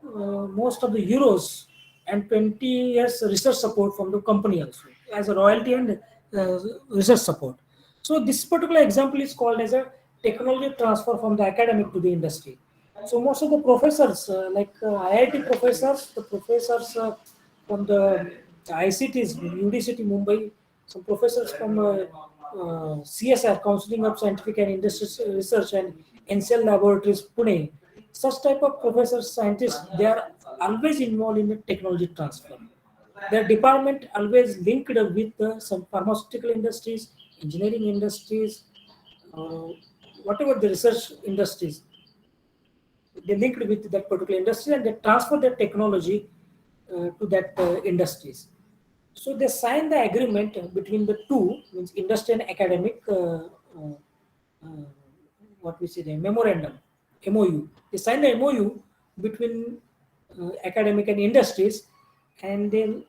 most of the euros and 20 years research support from the company also as a royalty and research support. So this particular example is called as a technology transfer from the academic to the industry. So most of the professors, like IIT professors, the professors from the ICTs, UDCT Mumbai, some professors from CSR, Counseling of Scientific and Industrial Research, and NCL Laboratories, Pune. Such type of professors, scientists, they are always involved in the technology transfer. Their department always linked with some pharmaceutical industries, engineering industries, uh, whatever the research industries. They linked with that particular industry, and they transfer their technology to that industries. So they sign the agreement between the two, means industry and academic, uh, what we say, the memorandum, MOU. They sign the MOU between academic and industries, and then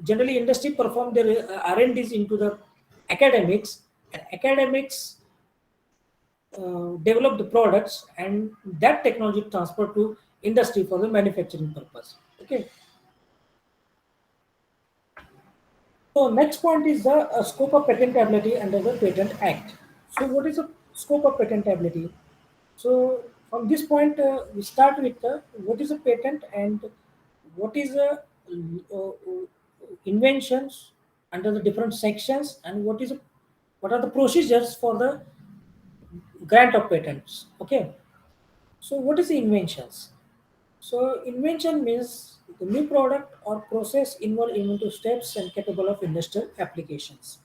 generally industry perform their R&Ds into the academics, and academics develop the products, and that technology transfer to industry for the manufacturing purpose. Okay. So next point is the scope of patentability under the Patent Act. So what is the scope of patentability? So from this point, we start with what is a patent and what is a inventions under the different sections, and what are the procedures for the grant of patents. Okay. So what is the inventions? So invention means the new product or process involved into steps and capable of industrial applications.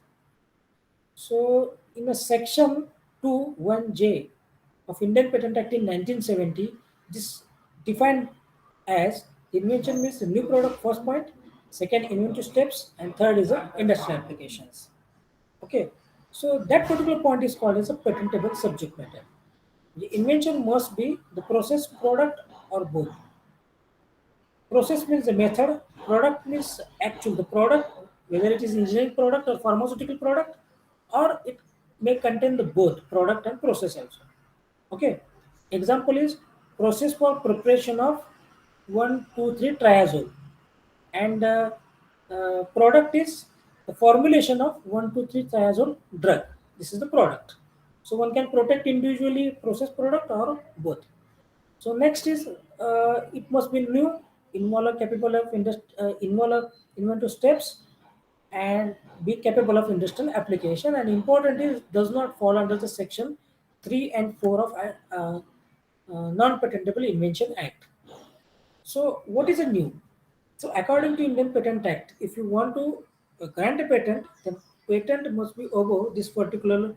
So in a section 2(1)(j) of Indian Patent Act in 1970, this defined as invention means the new product first point, second inventive steps, and third is the industrial applications. Okay. So that particular point is called as a patentable subject matter. The invention must be the process, product, or both. Process means the method, product means actual the product, whether it is engineering product or pharmaceutical product, or it may contain the both product and process also. Okay. Example is process for preparation of 1,2,3 triazole, and product is the formulation of 1,2,3 triazole drug. This is the product. So one can protect individually process product or both. So next is it must be new, involve capable of involve inventive steps, and be capable of industrial application. And important is does not fall under the section 3 and 4 of Non-Patentable Invention Act. So what is a new? So according to Indian Patent Act, if you want to grant a patent, then patent must be above this particular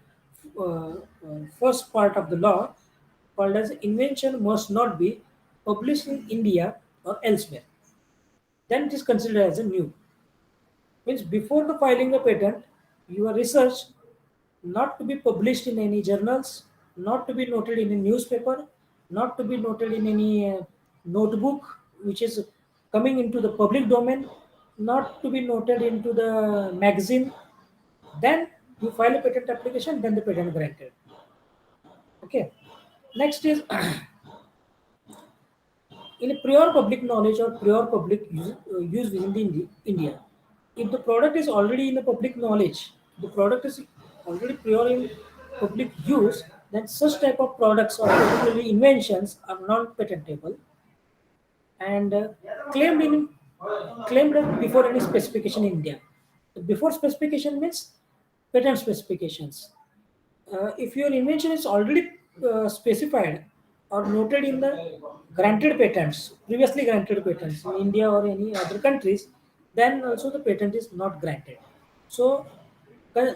first part of the law, called as invention must not be published in India or elsewhere. Then it is considered as a new. Means before the filing a patent, your research not to be published in any journals, not to be noted in a newspaper, not to be noted in any notebook which is coming into the public domain, not to be noted into the magazine. Then you file a patent application, then the patent granted. Okay. Next is in a prior public knowledge or prior public use within the India. If the product is already in the public knowledge, the product is already prior in public use, then such type of products or particularly inventions are non-patentable and claimed before any specification in India. Before specification means patent specifications. If your invention is already specified or noted in the granted patents, previously granted patents in India or any other countries, then also the patent is not granted. So,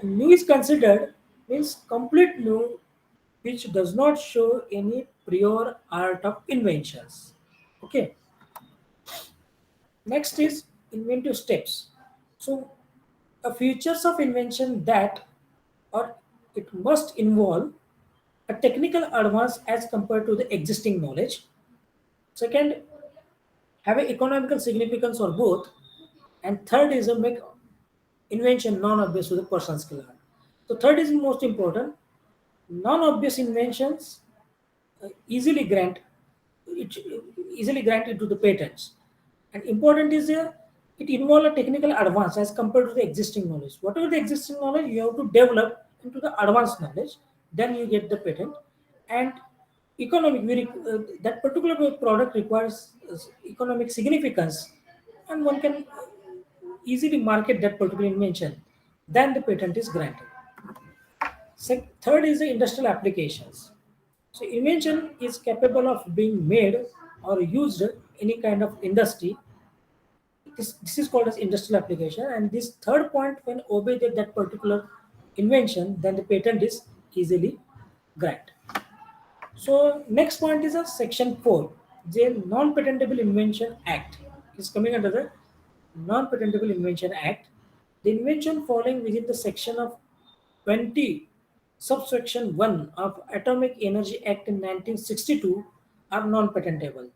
new is considered means complete new, which does not show any prior art of inventions. Okay. Next is inventive steps. So, features of invention that or it must involve a technical advance as compared to the existing knowledge. Second, have an economical significance or both. And third is a make invention non-obvious to the person's skill. So third is most important. Non-obvious inventions easily grant it easily granted to the patents. And important is it involve a technical advance as compared to the existing knowledge. Whatever the existing knowledge, you have to develop into the advanced knowledge, then you get the patent. And economic, that particular product requires economic significance, and one can easily market that particular invention, then the patent is granted. Third is the industrial applications. So invention is capable of being made or used any kind of industry. This is called as industrial application. And this third point, when obeyed that particular invention, then the patent is easily granted. So next point is a section 4, the Non-Patentable Invention Act is coming under the Non-Patentable Invention Act. The invention falling within the section of 20 subsection 1 of Atomic Energy Act in 1962 are non-patentable.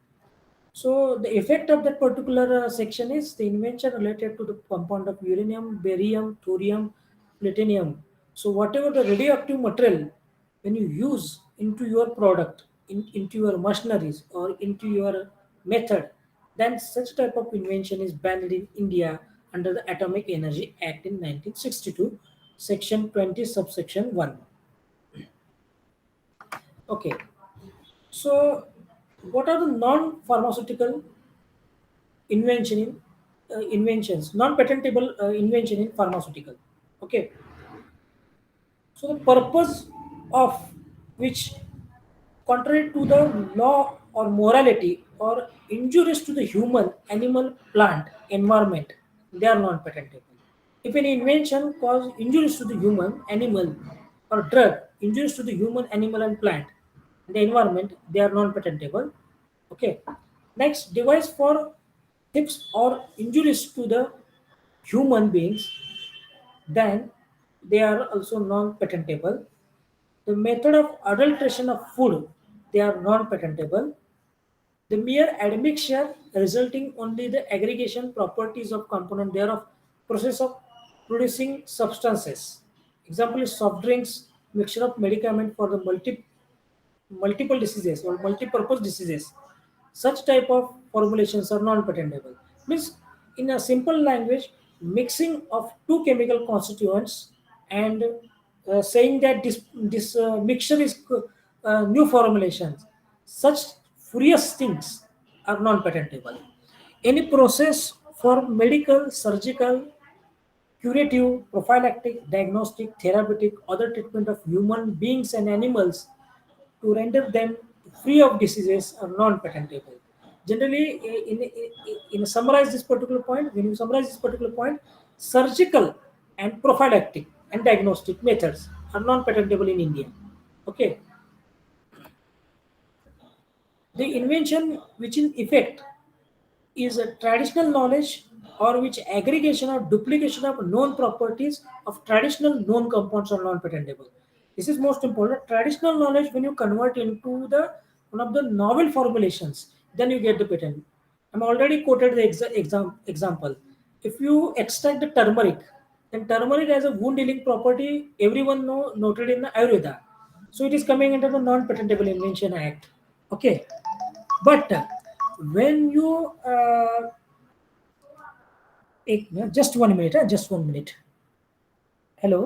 So the effect of that particular section is the invention related to the compound of uranium, barium, thorium, plutonium. So whatever the radioactive material when you use into your product, into your machineries or into your method, then such type of invention is banned in India under the Atomic Energy Act in 1962, section 20, subsection 1. Okay, so what are the non-pharmaceutical inventions, non-patentable invention in pharmaceutical? Okay, so the purpose of which contrary to the law or morality or injurious to the human, animal, plant, environment, they are non-patentable. If any invention cause injuries to the human, animal, or drug injuries to the human, animal, and plant, the environment, they are non-patentable. Okay. Next, device for tips or injuries to the human beings, then they are also non-patentable. The method of adulteration of food, they are non-patentable. The mere admixture resulting only the aggregation properties of component thereof, process of producing substances. Example is soft drinks, mixture of medicament for the multiple diseases or multi-purpose diseases. Such type of formulations are non-patentable. Means, in a simple language, mixing of two chemical constituents and saying that this mixture is new formulations. Such furious things are non-patentable. Any process for medical, surgical, curative, prophylactic, diagnostic, therapeutic, other treatment of human beings and animals to render them free of diseases are non-patentable. Generally, in summarize this particular point, when you summarize this particular point, surgical and prophylactic and diagnostic methods are non-patentable in India. Okay. The invention which in effect is a traditional knowledge or which aggregation or duplication of known properties of traditional known compounds are non-patentable. This is most important. Traditional knowledge, when you convert into the one of the novel formulations, then you get the patent. I'm already quoted the example. If you extract the turmeric, then turmeric has a wound healing property, everyone noted in the Ayurveda. So it is coming under the Non-Patentable Invention Act. Okay, but when you just 1 minute, just 1 minute. Hello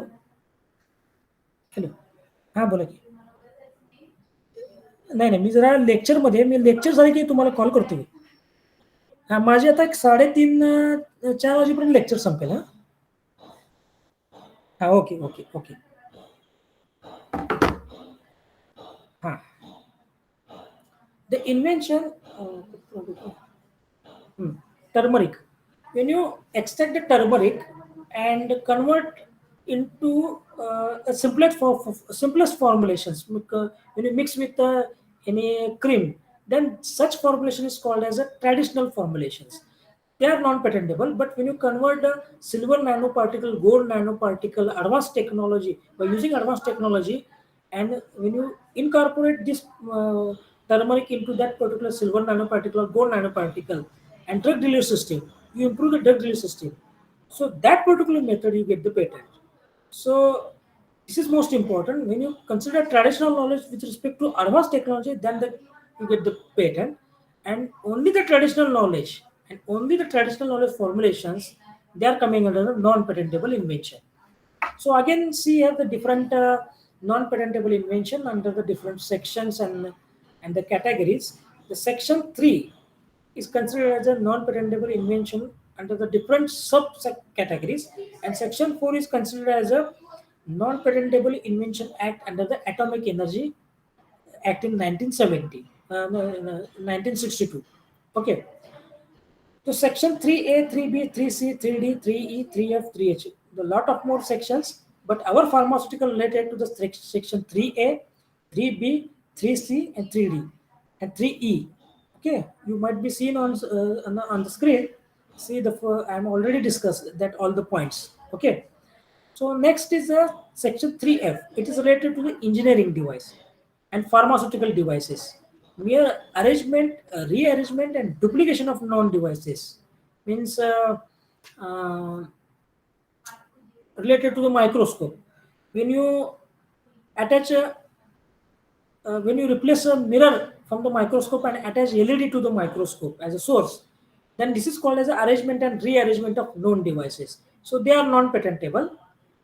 hello हां बोला की नाही मी जरा लेक्चरमध्ये मी lecture झाले की तुम्हाला call करतो मी हां माझे आता एक 3:30 4 वाजेपर्यंत लेक्चर संपेल हां ओके ओके ओके हां the invention turmeric. When you extract the turmeric and convert into simplest formulations, when you mix with any cream, then such formulation is called as a traditional formulations. They are non-patentable, but when you convert the silver nanoparticle, gold nanoparticle, advanced technology, by using advanced technology, and when you incorporate this turmeric into that particular silver nanoparticle or gold nanoparticle and drug delivery system, you improve the drug delivery system. So that particular method you get the patent. So this is most important. When you consider traditional knowledge with respect to advanced technology, then you get the patent. And only the traditional knowledge and only the traditional knowledge formulations, they are coming under the non-patentable invention. So again, see here the different non-patentable invention under the different sections and the categories. The section 3 is considered as a non-patentable invention under the different sub-categories, and section 4 is considered as a non-patentable invention act under the Atomic Energy Act in 1970, 1962. Okay. So section 3A, 3B, 3C, 3D, 3E, 3F, 3H. A lot of more sections, but our pharmaceutical related to the section 3A, 3B, 3C, and 3D, and 3E. Okay, you might be seen on the screen. See I'm already discussed that all the points. Okay. So next is section 3F. It is related to the engineering device and pharmaceutical devices. Mere arrangement, rearrangement, and duplication of known devices means related to the microscope. When you attach when you replace a mirror from the microscope and attach LED to the microscope as a source, then this is called as arrangement and rearrangement of known devices. So they are non-patentable.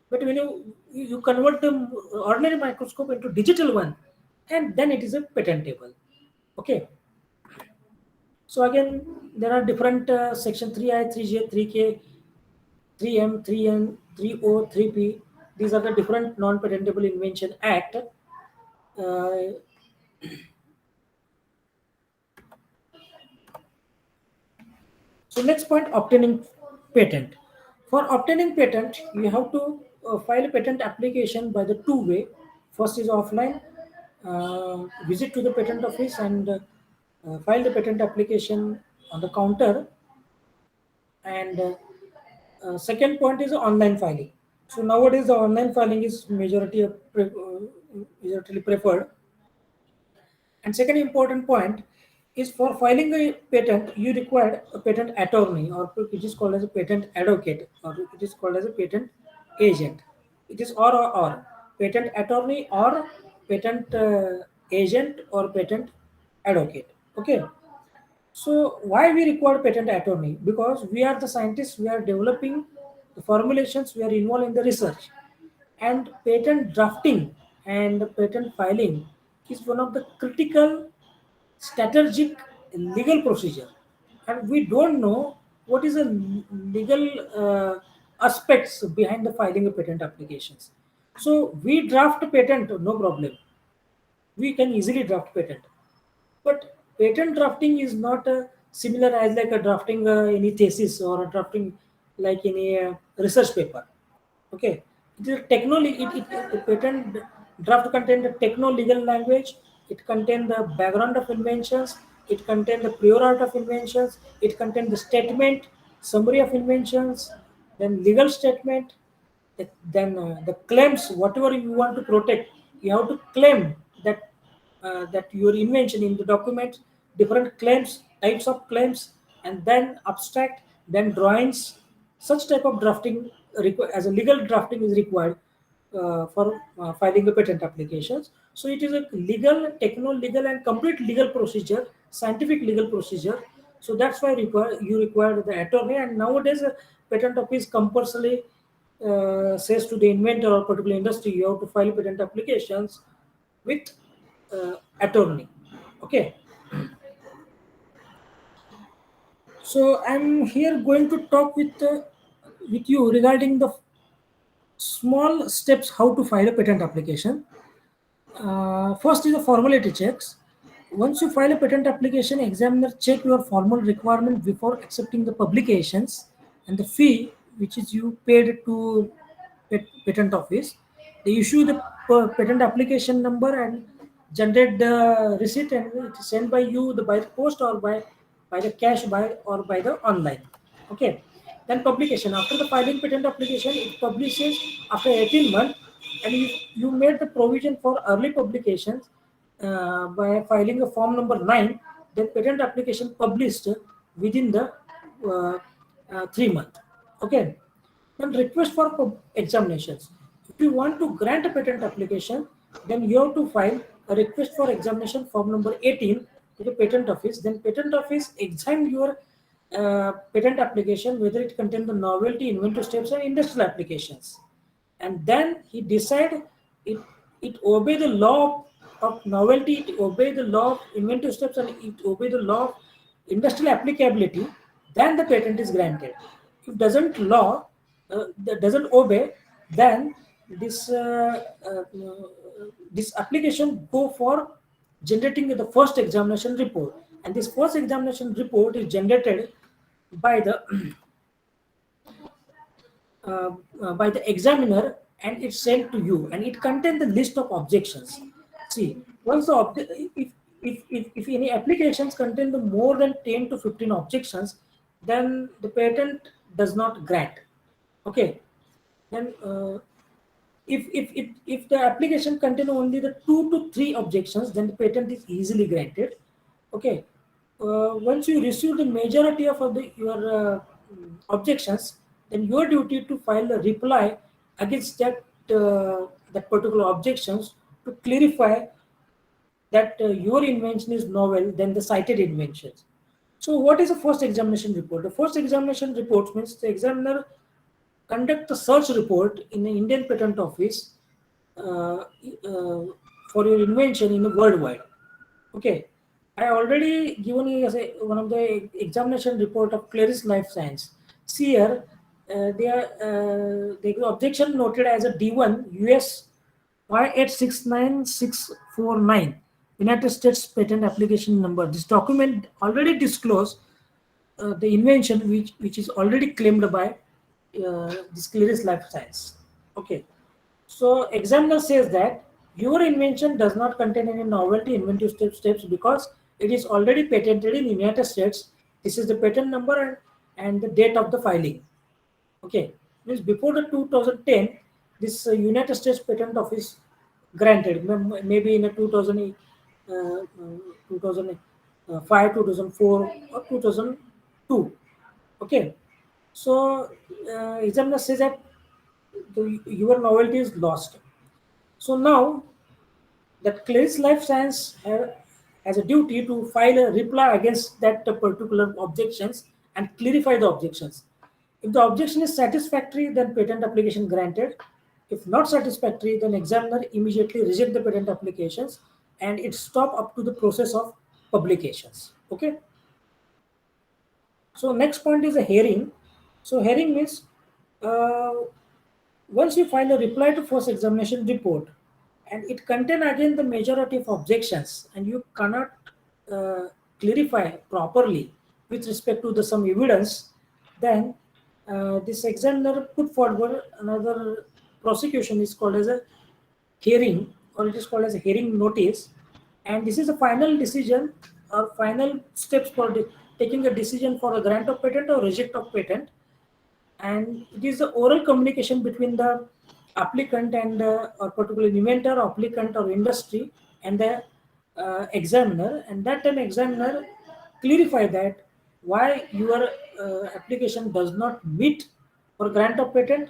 But when you convert the ordinary microscope into digital one, and then it is a patentable. Okay. So again, there are different section 3I, 3J, 3K, 3M, 3N, 3O, 3P. These are the different non-patentable invention act. So next point, obtaining patent. For obtaining patent, you have to file a patent application by the two way. First is offline, visit to the patent office and file the patent application on the counter. And second point is online filing. So nowadays the online filing is majority preferred. And second important point is for filing a patent, you require a patent attorney, or it is called as a patent advocate, or it is called as a patent agent. It is or patent attorney or patent agent or patent advocate. Okay. So why we require patent attorney? Because we are the scientists, we are developing the formulations, we are involved in the research, and patent drafting and patent filing is one of the critical strategic legal procedure, and we don't know what is the legal aspects behind the filing of patent applications. So we draft a patent, no problem, we can easily draft patent, but patent drafting is not similar as like a drafting any thesis or a drafting like any research paper. Okay, it is a the patent draft contain the techno-legal language. It contain the background of inventions. It contain the prior art of inventions. It contain the statement, summary of inventions, then legal statement, then the claims, whatever you want to protect, you have to claim that that your invention in the document, different claims, types of claims, and then abstract, then drawings. Such type of drafting as a legal drafting is required for filing a patent applications. So it is a legal, techno-legal, and complete legal procedure, scientific legal procedure. So that's why you require the attorney. And nowadays, patent office compulsorily says to the inventor or particular industry, you have to file patent applications with attorney. Okay. So I'm here going to talk with you regarding the small steps how to file a patent application. First is the formality checks. Once you file a patent application, examiner check your formal requirement before accepting the publications and the fee which is you paid to patent office. They issue the patent application number and generate the receipt, and it is sent by you by the post or by the cash or by the online. Okay. Then publication. After the filing patent application, it publishes after 18 months, and you made the provision for early publications by filing a form number 9. Then patent application published within the 3 months. Okay. Then request for examinations. If you want to grant a patent application, then you have to file a request for examination form number 18 to the patent office. Then patent office examine your patent application whether it contains the novelty, inventive steps, and industrial applications. And then he decide it obey the law of novelty, it obey the law of inventive steps, and it obey the law of industrial applicability. Then the patent is granted. If that doesn't obey, then this application go for generating the first examination report, and this first examination report is generated by the by the examiner, and it's sent to you, and it contains the list of objections. See, once if any applications contain the more than 10 to 15 objections, then the patent does not grant. Okay. Then if the application contain only the 2 to 3 objections, then the patent is easily granted. Okay. Once you receive the majority of your objections, then your duty to file a reply against that particular objections to clarify that your invention is novel than the cited inventions. So what is the first examination report? The first examination report means the examiner conduct a search report in the Indian Patent Office for your invention in the worldwide. Okay. I already given you as one of the examination report of Claris Life Science. See here, the objection noted as a D1 US 5869649 United States patent application number. This document already disclosed the invention which is already claimed by this Claris Life Science. Okay. So examiner says that your invention does not contain any novelty, inventive steps because it is already patented in United States. This is the patent number and the date of the filing. Okay, means before the 2010, this United States Patent Office granted, maybe in a 2005, 2004, or 2002. Okay, so examiner says that your novelty is lost. So now that Claris Life Science has a duty to file a reply against that particular objections and clarify the objections. If the objection is satisfactory, then patent application granted. If not satisfactory, then examiner immediately reject the patent applications and it stop up to the process of publications. Okay. So next point is a hearing. So hearing means once you file a reply to first examination report and it contain again the majority of objections and you cannot clarify properly with respect to some evidence, then this examiner put forward another prosecution is called as a hearing, or it is called as a hearing notice, and this is a final decision or final steps for taking a decision for a grant of patent or reject of patent, and it is the oral communication between the applicant and or particular inventor, applicant or industry, and the examiner, and that time examiner clarify that why your application does not meet for grant of patent,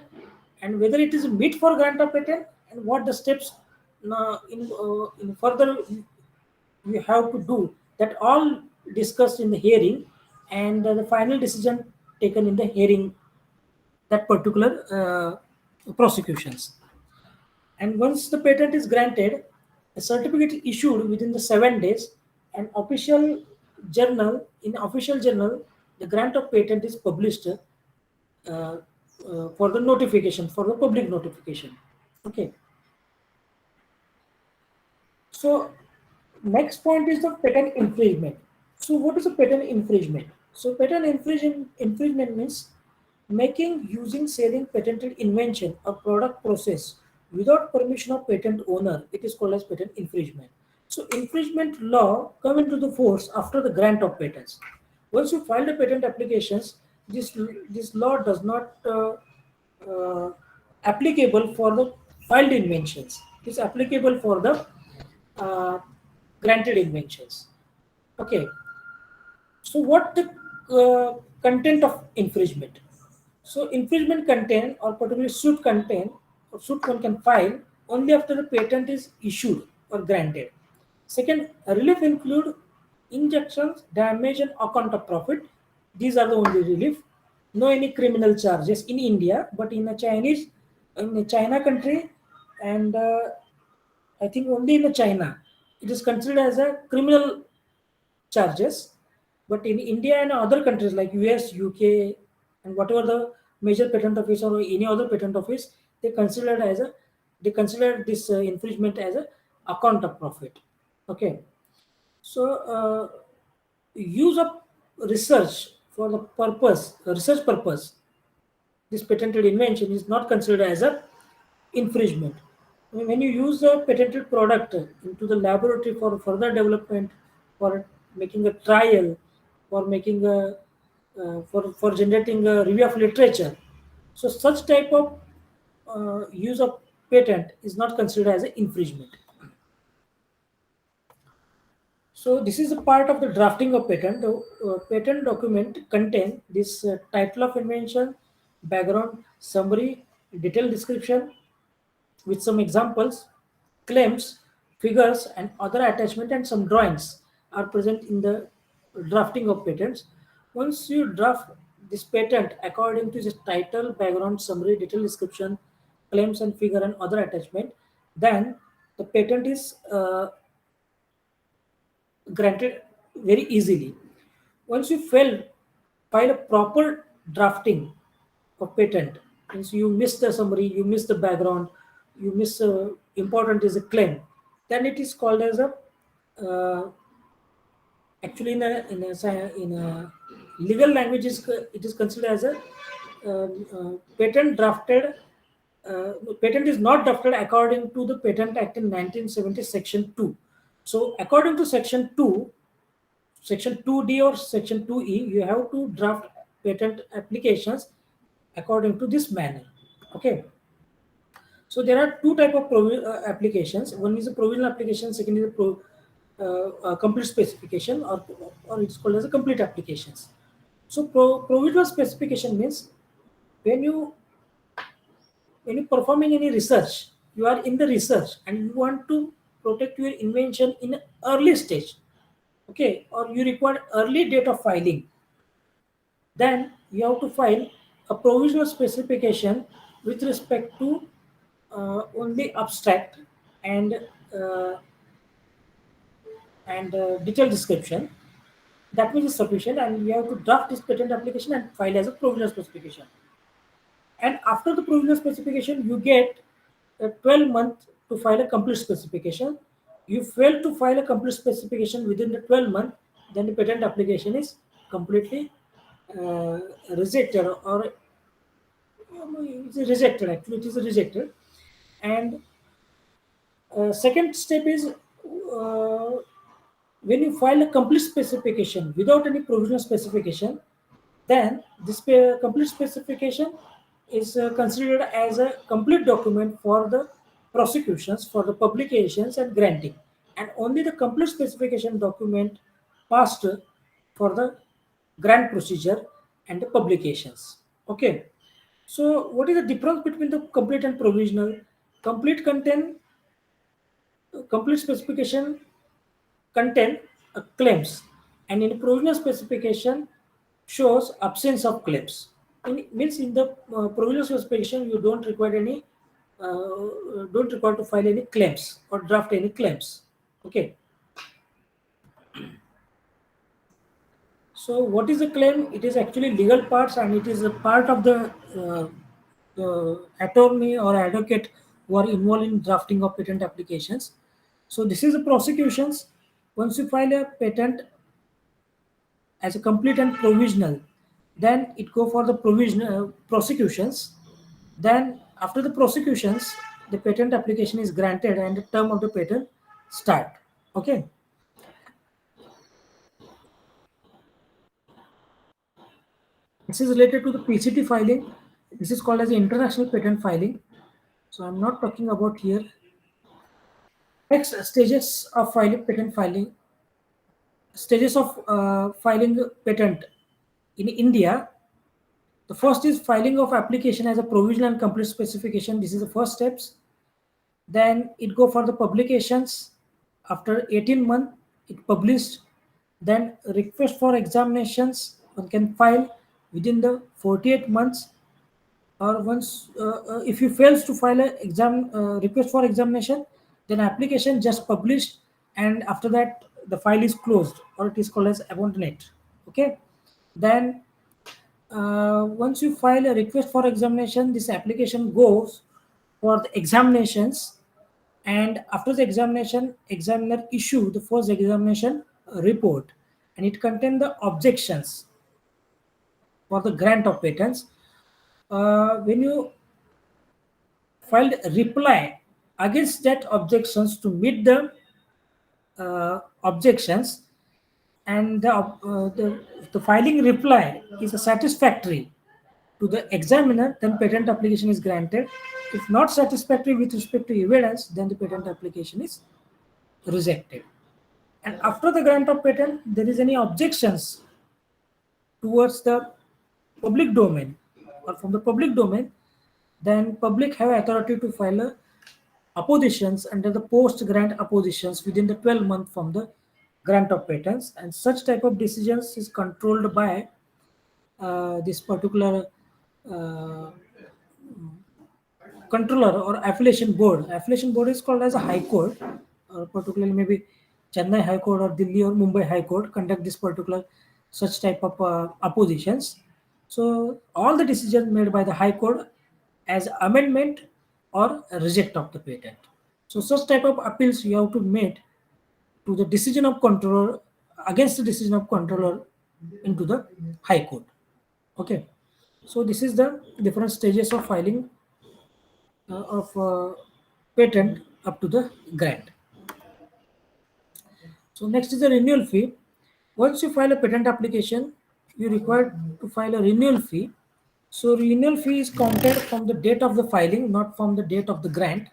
and whether it is meet for grant of patent, and what the steps in further you have to do, that all discussed in the hearing, and the final decision taken in the hearing, that particular prosecutions. And once the patent is granted, a certificate is issued within the 7 days, and official journal, the grant of patent is published for the notification, for the public notification. Okay. So next point is the patent infringement. So what is a patent infringement? So patent infringement means making, using, selling patented invention or product process without permission of patent owner. It is called as patent infringement. So infringement law come into the force after the grant of patents. Once you file the patent applications, this law does not applicable for the filed inventions. It is applicable for the granted inventions. Okay. So what the content of infringement? So infringement content, or particularly suit content, or suit one can file only after the patent is issued or granted. Second, relief include injunctions, damage, and account of profit. These are the only relief. No any criminal charges in India, but in a China country, and I think only in China, it is considered as a criminal charges. But in India and other countries like US, UK, and whatever the major patent office or any other patent office, they consider this infringement as a account of profit. Okay. So use of research for the research purpose, this patented invention is not considered as a infringement. When you use a patented product into the laboratory for further development, for making a trial, for making a for generating a review of literature, so such type of use of patent is not considered as an infringement. So this is a part of the drafting of patent. The patent document contain this title of invention, background, summary, detailed description with some examples, claims, figures, and other attachment, and some drawings are present in the drafting of patents. Once you draft this patent according to this title, background, summary, detailed description, claims and figure, and other attachment, then the patent is granted very easily. Once you file a proper drafting of patent, means you miss the summary, you miss the background, you miss important is a claim, then it is called as a actually in a legal language it is considered as a patent drafted. Patent is not drafted according to the Patent Act in 1970 Section 2. So according to Section 2, Section 2D or Section 2E, you have to draft patent applications according to this manner. Okay. So there are two type of applications. One is a provisional application. Second is a complete specification, or it's called as a complete applications. So provisional specification means when you performing any research, you are in the research and you want to protect your invention in early stage, okay, or you require early date of filing, then you have to file a provisional specification with respect to only abstract and detailed description. That means is sufficient, and you have to draft this patent application and file as a provisional specification. And after the provisional specification, you get 12 months to file a complete specification. You fail to file a complete specification within the 12 months, then the patent application is completely rejected, or it's rejected. Actually, it is rejected. And second step is when you file a complete specification without any provisional specification, then this complete specification is considered as a complete document for the prosecutions, for the publications and granting. and only the complete specification document passed for the grant procedure and the publications. Okay. So what is the difference between the complete and provisional? Complete specification contain claims, and in provisional specification shows absence of claims. Means in the provisional specification you don't require to file any claims or draft any claims. Okay. So what is a claim? It is actually legal parts, and it is a part of the attorney or advocate who are involved in drafting of patent applications. So this is the prosecutions. Once you file a patent as a complete and provisional, then it go for the provisional prosecutions. Then after the prosecutions, the patent application is granted and the term of the patent start. Okay. This is related to the PCT filing. This is called as the international patent filing. So I'm not talking about here. Next stages of filing patent filing. Stages of filing patent in India. The first is filing of application as a provisional and complete specification. This is the first steps. Then it go for the publications. After 18 months, it published. Then request for examinations. One can file within the 48 months, or once if you fails to file a request for examination, then application just published, and after that the file is closed, or it is called as abandoned. Okay. Then once you file a request for examination, this application goes for the examinations, and after the examination, examiner issue the first examination report, and it contain the objections for the grant of patents. When you filed reply against that objections to meet the objections, and the filing reply is a satisfactory to the examiner, then patent application is granted. If not satisfactory with respect to evidence, then the patent application is rejected. And after the grant of patent, there is any objections towards the public domain or from the public domain, then public have authority to file oppositions under the post grant oppositions within the 12 months from the grant of patents, and such type of decisions is controlled by this particular controller or affiliation board. Affiliation board is called as a high court, or particularly maybe Chennai High Court or Delhi or Mumbai High Court conduct this particular such type of oppositions. So all the decisions made by the High Court as amendment or reject of the patent. So such type of appeals you have to make to the decision of controller, against the decision of controller into the High Court. Okay. So this is the different stages of filing of patent up to the grant. So next is the renewal fee. Once you file a patent application, you require to file a renewal fee. So renewal fee is counted from the date of the filing, not from the date of the grant.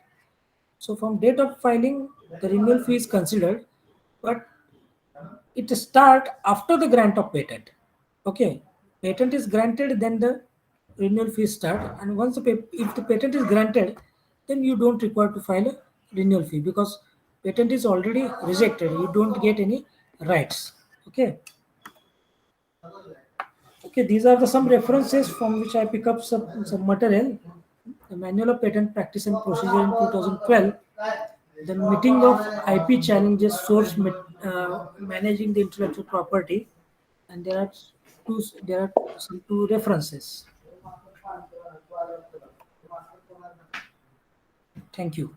So from date of filing, the renewal fee is considered, but it start after the grant of patent. Okay, patent is granted, then the renewal fee start, and once if the patent is granted, then you don't require to file a renewal fee because patent is already rejected. You don't get any rights. Okay. Okay, these are the some references from which I pick up some material. The Manual of Patent Practice and Procedure in 2012, the Meeting of IP Challenges Source Managing the Intellectual Property, and there are some two references. Thank you.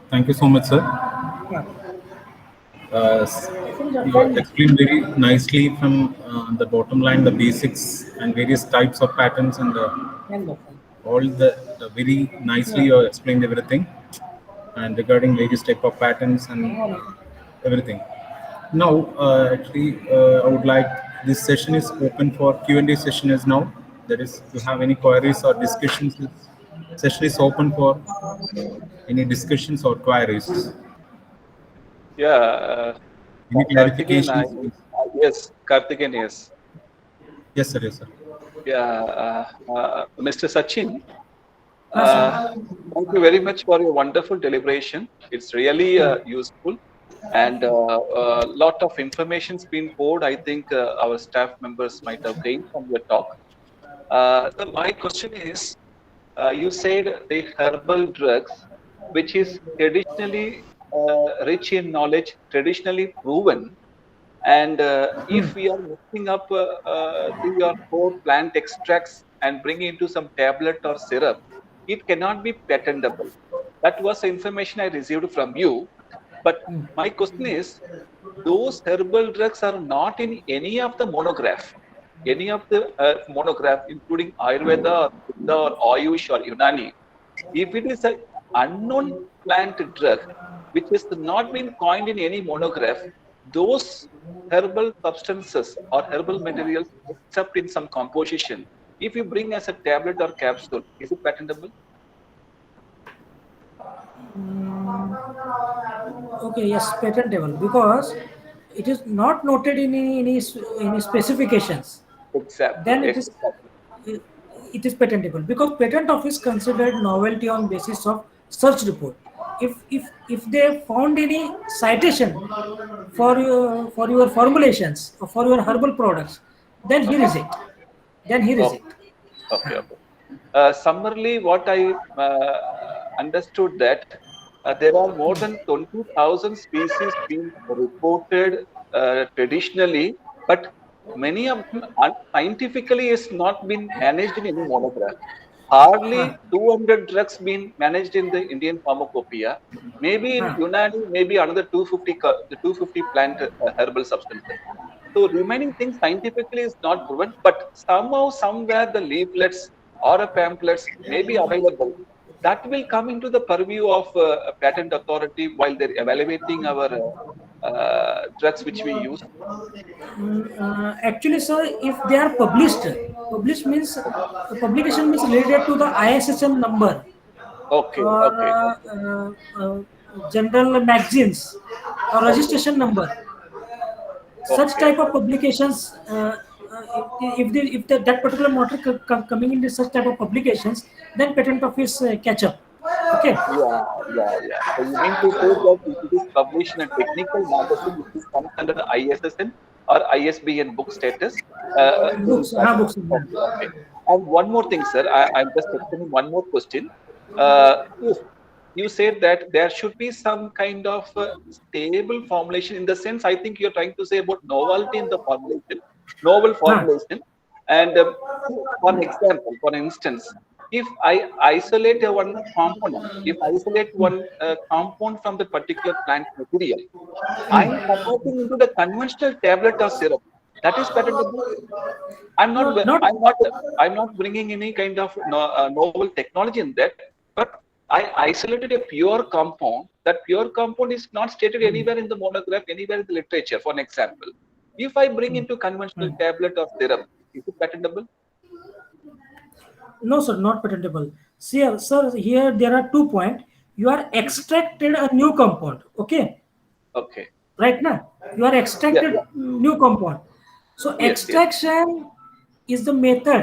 Thank you so much, sir. Yeah. You explained very nicely from the bottom line, the basics and various types of patents, and all the very nicely you explained everything, and regarding various type of patents and everything. Now, actually, I would like this session is open for Q&A session is now. That is, if you have any queries or discussions, this session is open for any discussions or queries. Yeah, Any Karthikeyan, clarifications? yes, Karthikeyan, yes. Yes, sir. Yes, sir. Yeah, Mr. Sachin, Sir. thank you very much for your wonderful deliberation. It's really useful, and a lot of information's been poured. I think our staff members might have gained from your talk. My question is, you said the herbal drugs, which is traditionally rich in knowledge, traditionally proven, and if we are mixing up 3 or 4 plant extracts and bringing into some tablet or syrup, it cannot be patentable. That was the information I received from you. But my question is, those herbal drugs are not in any of the monograph. Any of the monograph, including Ayurveda, or Siddha, or Ayush, or Unani. If it is an unknown plant drug, which has not been coined in any monograph, those herbal substances or herbal materials, except in some composition, if you bring as a tablet or capsule, is it patentable? Okay, yes, patentable because it is not noted in any specifications. Exactly. Then Exactly. it is patentable because patent office considered novelty on basis of search report. If they found any citation for your formulations or for your herbal products, then here is it. Then here is Okay. it. Okay. Okay. Summarily, what I understood that there are more than 20,000 species being reported traditionally, but many of them scientifically is not been managed in any monograph. Hardly 200 drugs being managed in the Indian pharmacopoeia. Maybe in Huh. Unani, maybe another 250 the 250 plant herbal substances. So remaining things scientifically is not proven, but somehow, somewhere the leaflets or a pamphlets may be available. That will come into the purview of a patent authority while they're evaluating our drugs which we use. Actually, sir, if they are published means publication means related to the ISSN number Okay, or okay, general magazines or okay, registration number. Such okay, type of publications, that particular matter coming into such type of publications, then patent office catch up. Okay. yeah, yeah, yeah. So you mean to say that if it is published in a technical magazine, which is comes under the ISSN or ISBN book status, it is Books, patentable. books. Okay, okay. And one more thing, sir. I'm just extending one more question. If you said that there should be some kind of stable formulation, in the sense, I think you're trying to say about novelty in the formulation, novel Huh. formulation. And for an example, for instance, if I isolate one component, if I isolate one compound from the particular plant material, I'm converting into the conventional tablet or syrup. That is patentable. I'm not. No, not. I'm not. I'm not bringing any kind of novel technology in that. But I isolated a pure compound. That pure compound is not stated anywhere in the monograph, anywhere in the literature. For an example, if I bring into conventional tablet or syrup, is it patentable? No, sir, not patentable. See, sir, here there are 2 points. You are Mhm. extracted a new compound. Okay. Okay. Right now, you are Yeah. extracted Yeah. new compound. So Yes. Yes. extraction is the method,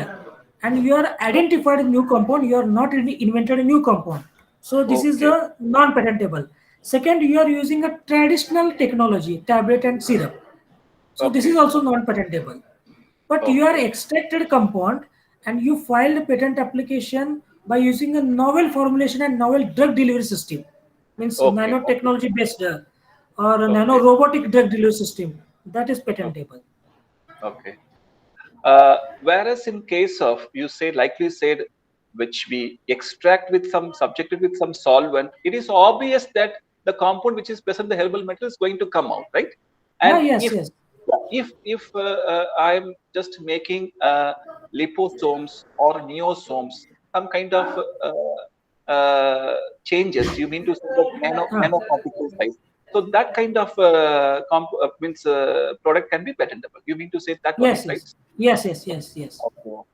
and you are identified a new compound. You are not really invented a new compound. So this is Okay. the non-patentable. Second, you are using a traditional technology, tablet and syrup. So this is Okay. also non-patentable. But you are Okay. extracted compound and you filed a patent application by using a novel formulation and novel drug delivery system. Means Okay. Okay. nanotechnology based or a nano Okay. robotic drug delivery system. That is Okay. patentable. Okay. Whereas in case of, you say, likely said, which we extract with some, subjected with some solvent, it is obvious that the compound which is present in the herbal material is going to come out, right? Ah, And yes, if yes. I'm just making liposomes or neosomes, some kind of changes, you mean to say that Ah, nanoparticle size. So that kind of means product can be patentable. You mean to say that Yes, only, right? yes.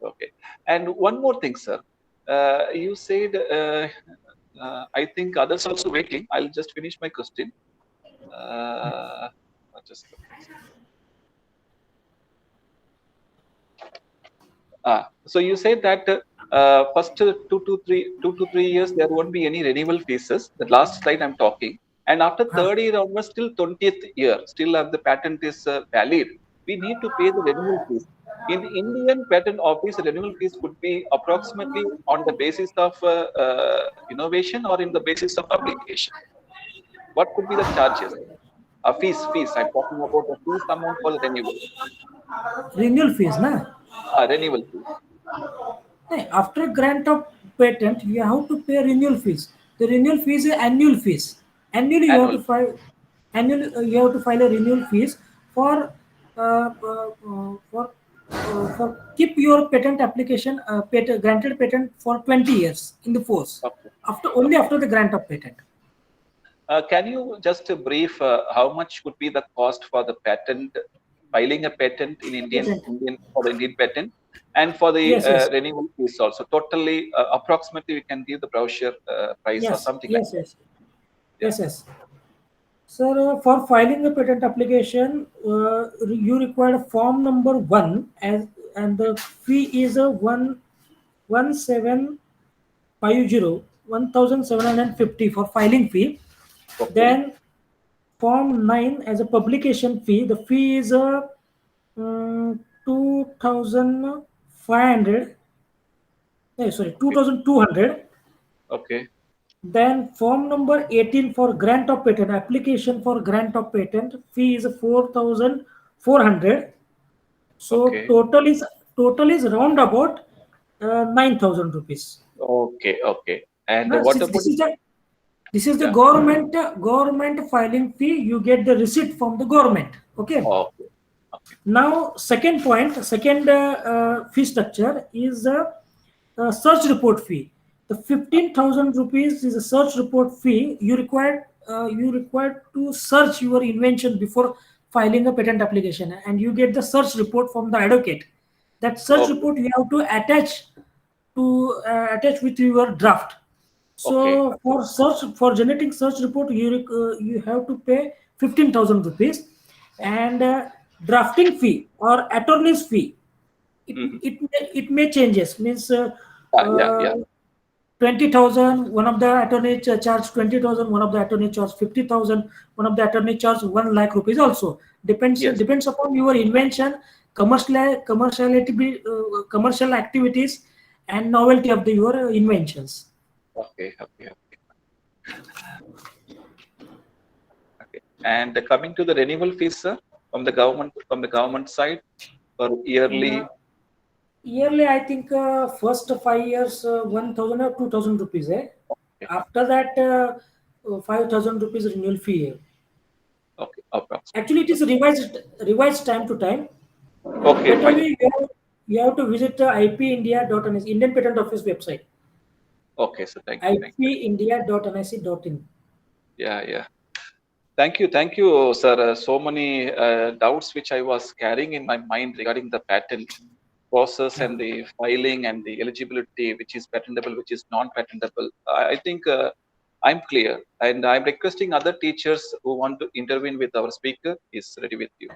Okay. And one more thing, sir. You said, I think others also waiting. I'll just finish my question. Just so you said that first 2 to 3 years there won't be any renewal phases. The last slide I'm talking, and after third year onwards till 20th year, still the patent is valid. We need to pay the renewal fees. In the Indian Patent Office, renewal fees could be approximately on the basis of innovation or in the basis of application. What could be the charges? Fees. I'm talking about the fees amount for the renewal. Renewal fees, na? Renewal fee. After grant of patent, you have to pay renewal fees. The renewal fees is annual fees. Annually, you have to file. Annually, you have to file a renewal fees for keep your patent application granted patent for 20 years in the force. Okay. After the grant of patent. Can you just brief how much would be the cost for the patent, filing a patent in Indian for the Indian patent, and for the renewal fees also? Totally, approximately, we can give the brochure price or something like that. Yes. Sir, for filing a patent application, you require form number 1, and the fee is a 1750 for filing fee. Okay. Then form 9 as a publication fee. The fee is a 2,500. 2,200. Okay. Then form number 18 for grant of patent, application for grant of patent, fee is 4,400. So total is round about 9,000 rupees. Okay. And what about this is the government filing fee? You get the receipt from the government. Okay. Now, second fee structure is a search report fee. The 15,000 rupees is a search report fee. You required to search your invention before filing a patent application, and you get the search report from the advocate. That search report you have to attach with your draft. So for generating search report, you have to pay 15,000 rupees, and drafting fee or attorney's fee. It may changes. Means 20,000. One of the attorney charge 20,000. One of the attorney charge 50,000. One of the attorney charge 1 lakh rupees. Also depends upon your invention, commercial activities, and novelty of your inventions. Okay. And coming to the renewal fees, sir, from the government side, for yearly. Yearly, I think first 5 years 1,000 or 2,000 rupees. After that, 5,000 rupees renewal fee. Okay. Actually, it is revised time to time. Okay. Fine. You have to visit ipindia.nic, Indian Patent Office website. Okay, so thank you. ipindia.nic.in. Yeah. Thank you, sir. So many doubts which I was carrying in my mind regarding the patent process and the filing and the eligibility, which is patentable, which is non-patentable. I think I'm clear, and I'm requesting other teachers who want to intervene with our speaker is ready with you.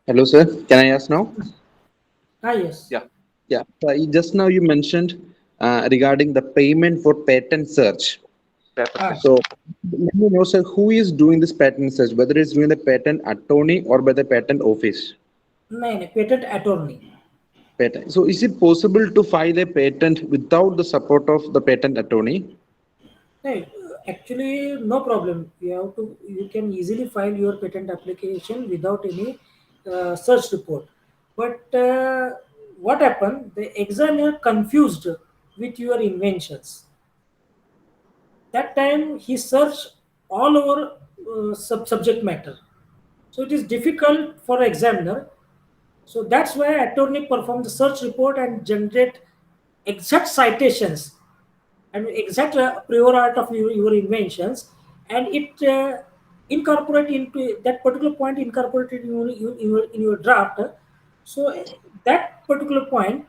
Hello, sir. Can I ask now? Yes. Yeah. Just now you mentioned regarding the payment for patent search. So let me know, sir, who is doing this patent search, whether it's doing the patent attorney or by the patent office? No, patent attorney. Patent. So is it possible to file a patent without the support of the patent attorney? No, actually, no problem. You can easily file your patent application without any search report. But what happened? The examiner confused with your inventions. That time he searched all over subject matter. So it is difficult for examiner. So that's why attorney perform the search report and generate exact citations and exact prior art of your inventions, and it incorporate into that particular point, incorporated in your draft. So that particular point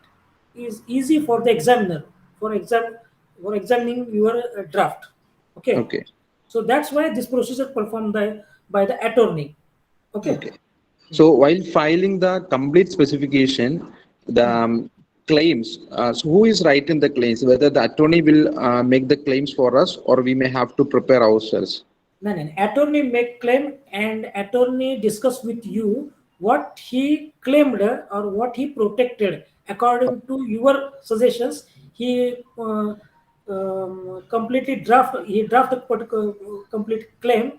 is easy for the examiner for examining your draft. Okay. Okay. So that's why this procedure performed by the attorney. Okay. Okay. So while filing the complete specification, the claims, so who is writing the claims? Whether the attorney will make the claims for us, or we may have to prepare ourselves. No. Attorney make claim and attorney discuss with you what he claimed or what he protected according to your suggestions. He completely draft a particular complete claim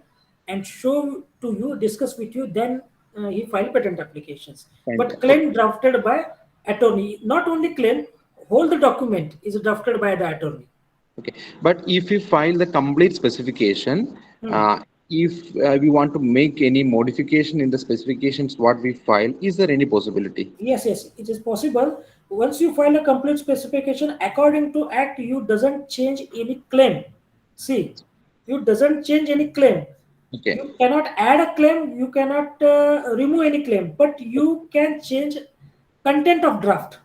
and show to you, discuss with you. Then he file patent applications. But Fantastic. claim drafted by attorney. Not only claim, whole the document is drafted by the attorney. Okay, but if you file the complete specification, if we want to make any modification in the specifications what we file, is there any possibility? Yes, it is possible. Once you file a complete specification, according to Act, you doesn't change any claim. See, you doesn't change any claim. Okay. You cannot add a claim. You cannot remove any claim, but you can change content of draft.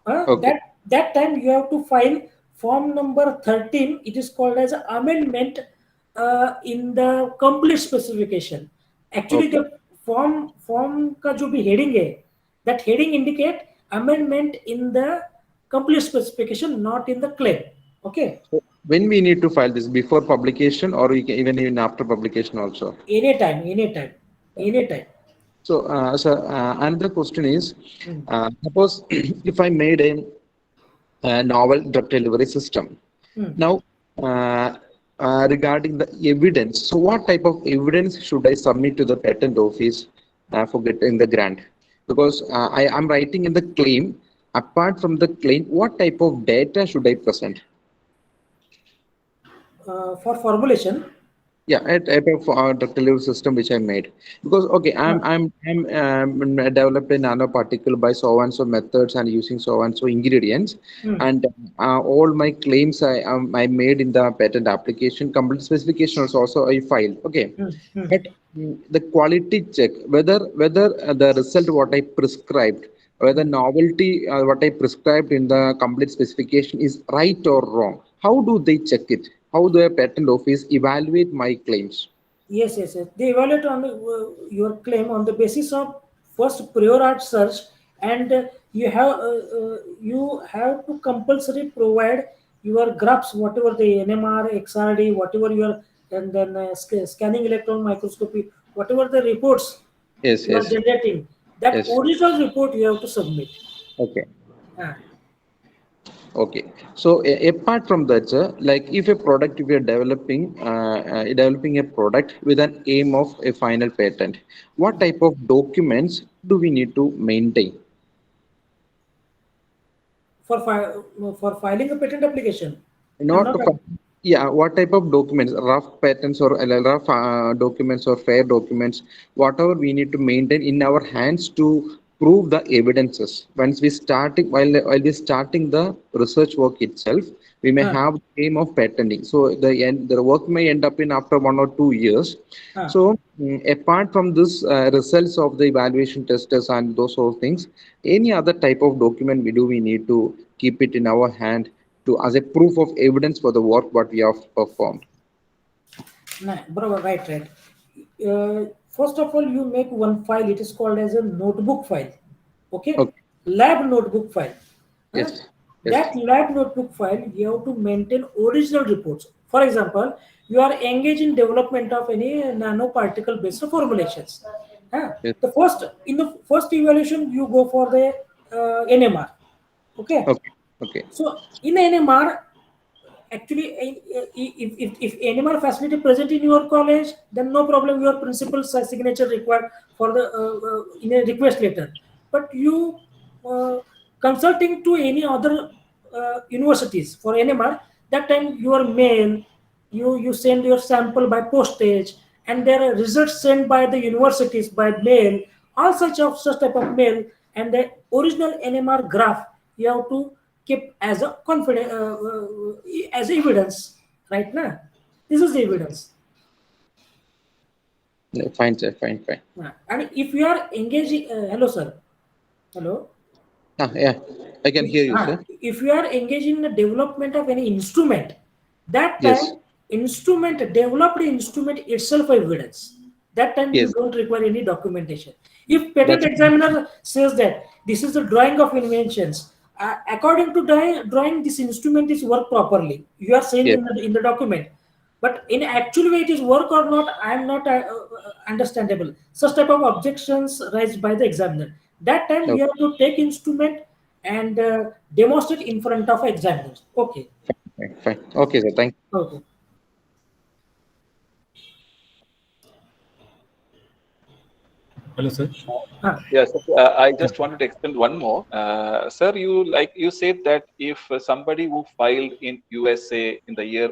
Okay. That time you have to file form number 13. It is called as amendment in the complete specification. Actually, Okay. the form का जो भी heading है, that heading indicate amendment in the complete specification, not in the claim. Okay. So when we need to file this, before publication, or we can, even after publication also? Anytime. So, another question is, suppose if I made a novel drug delivery system. Now, regarding the evidence, so what type of evidence should I submit to the patent office for getting the grant? Because I am writing in the claim. Apart from the claim, what type of data should I present? For formulation. Yeah, a type of drug delivery system which I made, because okay, I'm developed a nanoparticle by so and so methods and using so and so ingredients, and all my claims I made in the patent application, complete specification also I filed. Okay, but the quality check, whether the result what I prescribed, whether novelty what I prescribed in the complete specification is right or wrong, how do they check it? How do a patent office evaluate my claims? Yes. They evaluate on your claim on the basis of first prior art search, and you have to compulsory provide your graphs, whatever the NMR, XRD, whatever your, and then scanning electron microscopy, whatever the reports Yes, you are yes, generating. That yes. original report you have to submit. Okay. Ah. Okay. So apart from that, sir, like if a product, if you're developing a product with an aim of a final patent, what type of documents do we need to maintain? For filing a patent application. Not Not to, yeah, what type of documents, rough patents or rough documents or fair documents, whatever we need to maintain in our hands to prove the evidences. Once we starting, while we starting the research work itself, we may have the aim of patenting. So the work may end up in after 1 or 2 years. So apart from this results of the evaluation testers and those sort of things, any other type of document we need to keep it in our hand to as a proof of evidence for the work what we have performed? No, bro, right. First of all, you make one file. It is called as a notebook file. Okay. Lab notebook file. Yes. That lab notebook file, you have to maintain original reports. For example, you are engaged in development of any nanoparticle based formulations. Yes. In the first evaluation, you go for the NMR. Okay. So in NMR, actually, if NMR facility present in your college, then no problem. Your principal's signature required for the in a request letter. But you consulting to any other universities for NMR, that time your mail, you send your sample by postage, and there are results sent by the universities by mail. All such type of mail, and the original NMR graph you have to kept as a as evidence, right? Now, this is the evidence. No, fine, sir. Fine. And if you are engaging, hello, sir. Hello. Yeah, I can hear you, sir. If you are engaged in the development of any instrument, that Yes. time developed instrument itself evidence. That time you Yes. don't require any documentation. If patent That's examiner says that this is the drawing of inventions, according to drawing, this instrument is work properly. You are saying yes. in the document, but in actual way it is work or not, I am not understandable. Such type of objections raised by the examiner. That time we Okay. have to take instrument and demonstrate in front of examiners. Okay. Fine. Okay, sir. Thank you. Okay. Hello, sir. Yes, I just wanted to extend one more. Sir, you said that if somebody who filed in USA in the year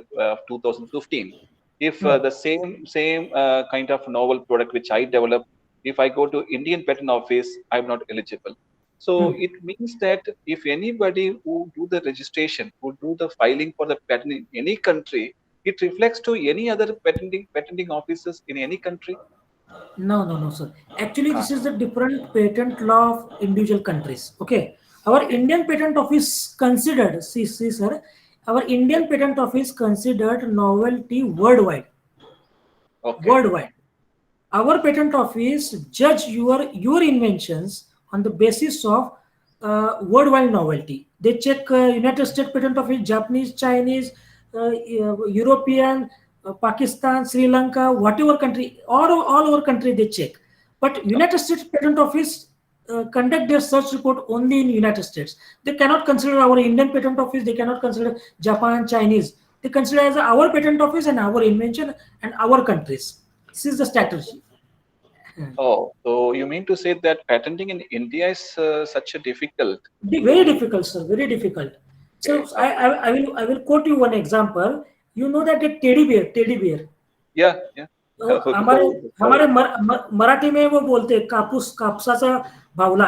2015, if the same kind of novel product which I developed, if I go to Indian Patent Office, I'm not eligible. So it means that if anybody who do the registration, who do the filing for the patent in any country, it reflects to any other patenting offices in any country. No, sir. Actually, this is the different patent law of individual countries. Okay. Our Indian Patent Office considered, see, sir, our Indian Patent Office considered novelty worldwide. Okay. Worldwide. Our patent office judge your inventions on the basis of worldwide novelty. They check United States Patent Office, Japanese, Chinese, European, Pakistan, Sri Lanka, whatever country, all over country they check. But United States Patent Office conduct their search report only in United States. They cannot consider our Indian Patent Office. They cannot consider Japan, Chinese. They consider as our patent office and our invention and our countries. This is the strategy. Oh, so you mean to say that patenting in India is such a difficult? Very difficult, sir. Very difficult. So I will quote you one example. You know that a teddy bear. Yeah. तो हमारे मराठी में वो बोलते हैं कापसाचा बावला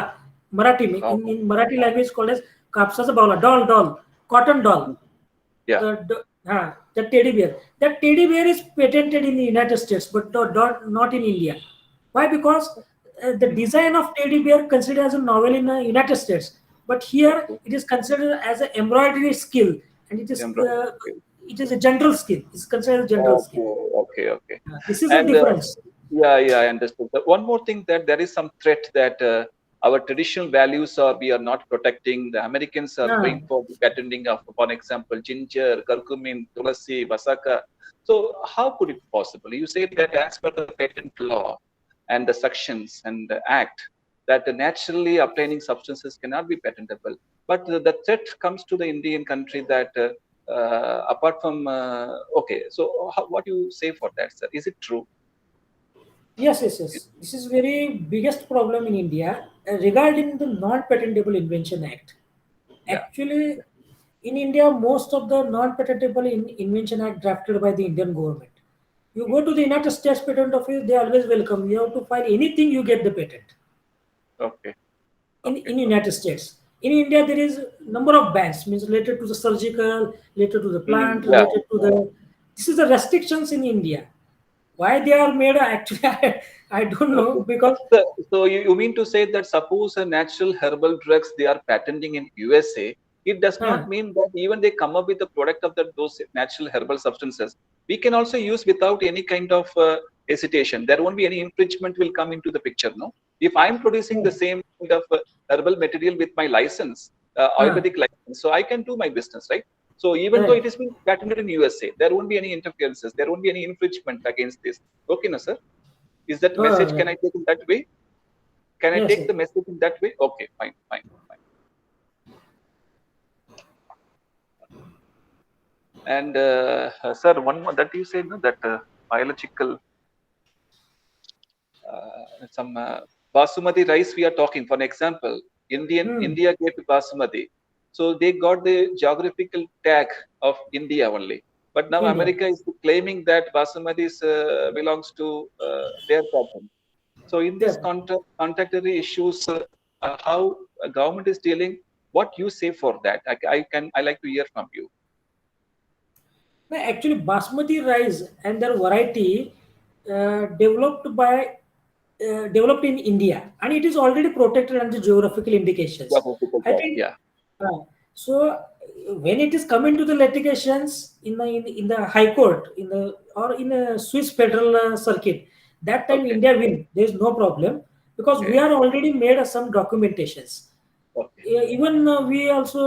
मराठी में in Marathi language called as कापसाचा बावला doll cotton doll. Yeah. The teddy bear. That teddy bear is patented in the United States, but not in India. Why? Because the design of teddy bear considered as a novel in the United States, but here it is considered as an embroidery skill, and it is a general skill. It's considered a general skill. Okay. This is the difference. Yeah, I understood. One more thing, that there is some threat that our traditional values we are not protecting. The Americans are going for the patenting of, for example, ginger, curcumin, tulasi, vasaka. So how could it possible? You say that as per the patent law and the sections and the act, that naturally obtaining substances cannot be patentable. But the threat comes to the Indian country that apart from, okay, so what do you say for that, sir? Is it true? Yes. This is very biggest problem in India regarding the Non-Patentable Invention Act. Actually, in India, most of the Non-Patentable Invention Act drafted by the Indian government. You go to the United States Patent Office, they always welcome. You have to file anything, you get the patent. Okay. In United States. In India, there is number of bans, means related to the surgical, related to the plant, related to the. This is the restrictions in India. Why they are made? Actually, I don't know, because. So you mean to say that suppose a natural herbal drugs they are patenting in USA, it does not mean that even they come up with the product of those natural herbal substances, we can also use without any kind of hesitation. There won't be any infringement will come into the picture, no? If I'm producing the same kind of herbal material with my license, Ayurvedic license, so I can do my business, right? So even though it is being patented in USA, there won't be any interferences. There won't be any infringement against this. Okay, no, sir? Is that message, can I take it that way? Can I take the message in that way? Okay, fine. And sir, one more that you said, no, that biological, some basmati rice we are talking. For an example, India gave basmati. So they got the geographical tag of India only. But now America is claiming that basmati belongs to their patent. So in this contradictory issues, how government is dealing, what you say for that? I like to hear from you. No, actually, basmati rice and their variety developed in India, and it is already protected under geographical indications. I think. Yeah. So when it is coming to the litigations in the High Court or in a Swiss federal circuit, that time Okay. India win. There is no problem because we are already made some documentations. Okay. Even we also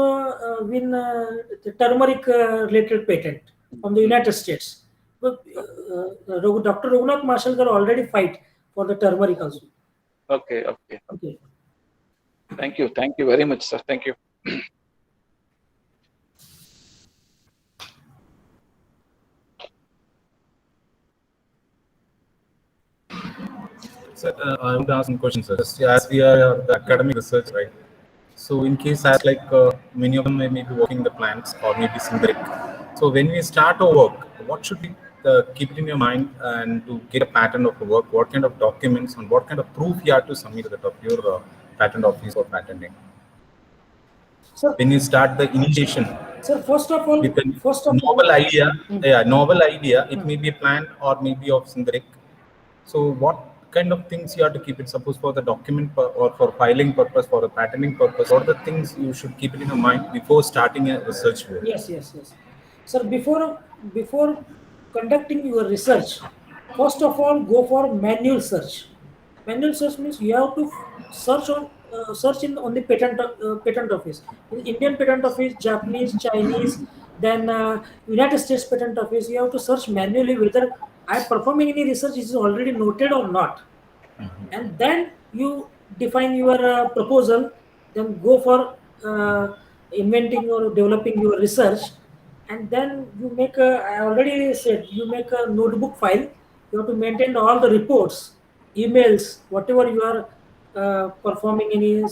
win the turmeric related patent from the United States. But, Dr. Raghunath Mashalkar already fight for the turmeric also. Okay. Okay. Thank you very much, sir. Thank you. Sir, I would ask some questions, sir. Just as we are the academic research, right? So in case as like many of them may be working the plants or maybe synthetic. So when we start our work, what should we keep it in your mind and to get a pattern of the work? What kind of documents and what kind of proof you have to submit to the top of your patent office for patenting? So When you start the initiation, so first of all, with a novel idea, novel idea, it may be a plant or maybe of synthetic. So what kind of things you have to keep it? Suppose for the document or for filing purpose, for the patenting purpose, what are the things you should keep it in your mind before starting a research work? Yes. Sir, before conducting your research, first of all, go for manual search. Manual search means you have to search on the patent office. In Indian patent office, Japanese, Chinese, then United States patent office. You have to search manually whether I performing any research is already noted or not, and then you define your proposal. Then go for inventing or developing your research, and then you make I already said you make a notebook file. You have to maintain all the reports, emails, whatever you are performing any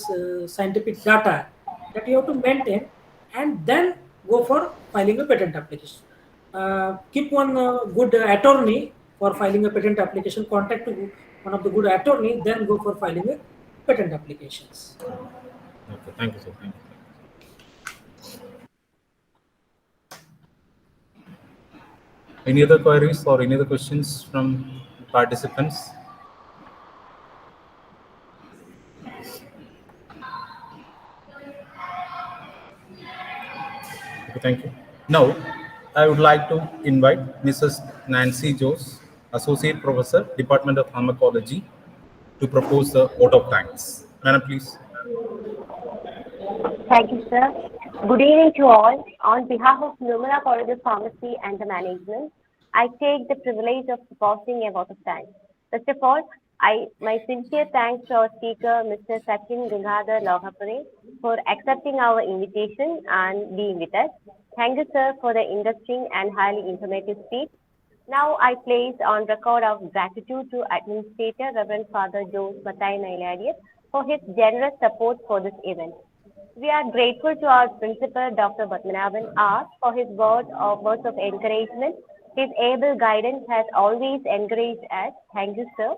scientific data that you have to maintain, and then go for filing a patent application. Keep one good attorney for filing a patent application. Contact one of the good attorney, then go for filing a patent applications. Okay, thank you, sir. Thank you. Any other queries or any other questions from participants? Okay, thank you. Now, I would like to invite Mrs. Nancy Jose, Associate Professor, Department of Pharmacology, to propose the vote of thanks. Madam, please. Thank you, sir. Good evening to all. On behalf of Nirmala College of Pharmacy and the management, I take the privilege of proposing a vote of thanks. First of all, my sincere thanks to our speaker, Mr. Sachin Gangadhar Lohapure, for accepting our invitation and being with us. Thank you, sir, for the interesting and highly informative speech. Now I place on record our gratitude to Administrator Reverend Father Jose Mathai Nailadian for his generous support for this event. We are grateful to our principal, Dr. Padmanabhan R, for his words of encouragement. His able guidance has always encouraged us. Thank you, sir.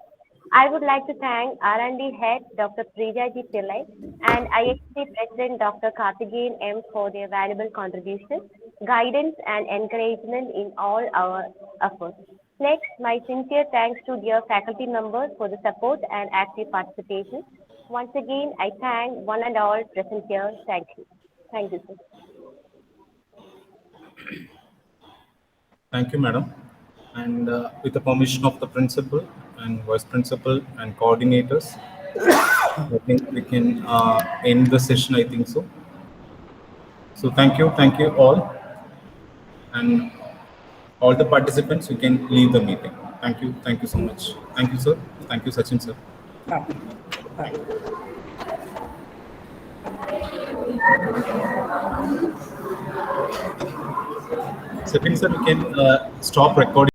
I would like to thank R&D Head, Dr. Priyaji Pillai, and IHC President, Dr. Karthikeyan M, for their valuable contributions, guidance, and encouragement in all our efforts. Next, my sincere thanks to dear faculty members for the support and active participation. Once again, I thank one and all present here. Thank you. Thank you, sir. Thank you, madam. And with the permission of the principal and vice principal and coordinators, I think we can end the session, I think so. So thank you all. And all the participants, you can leave the meeting. Thank you so much. Thank you, sir. Thank you, Sachin, sir. Bye. Sachin, sir, we can stop recording.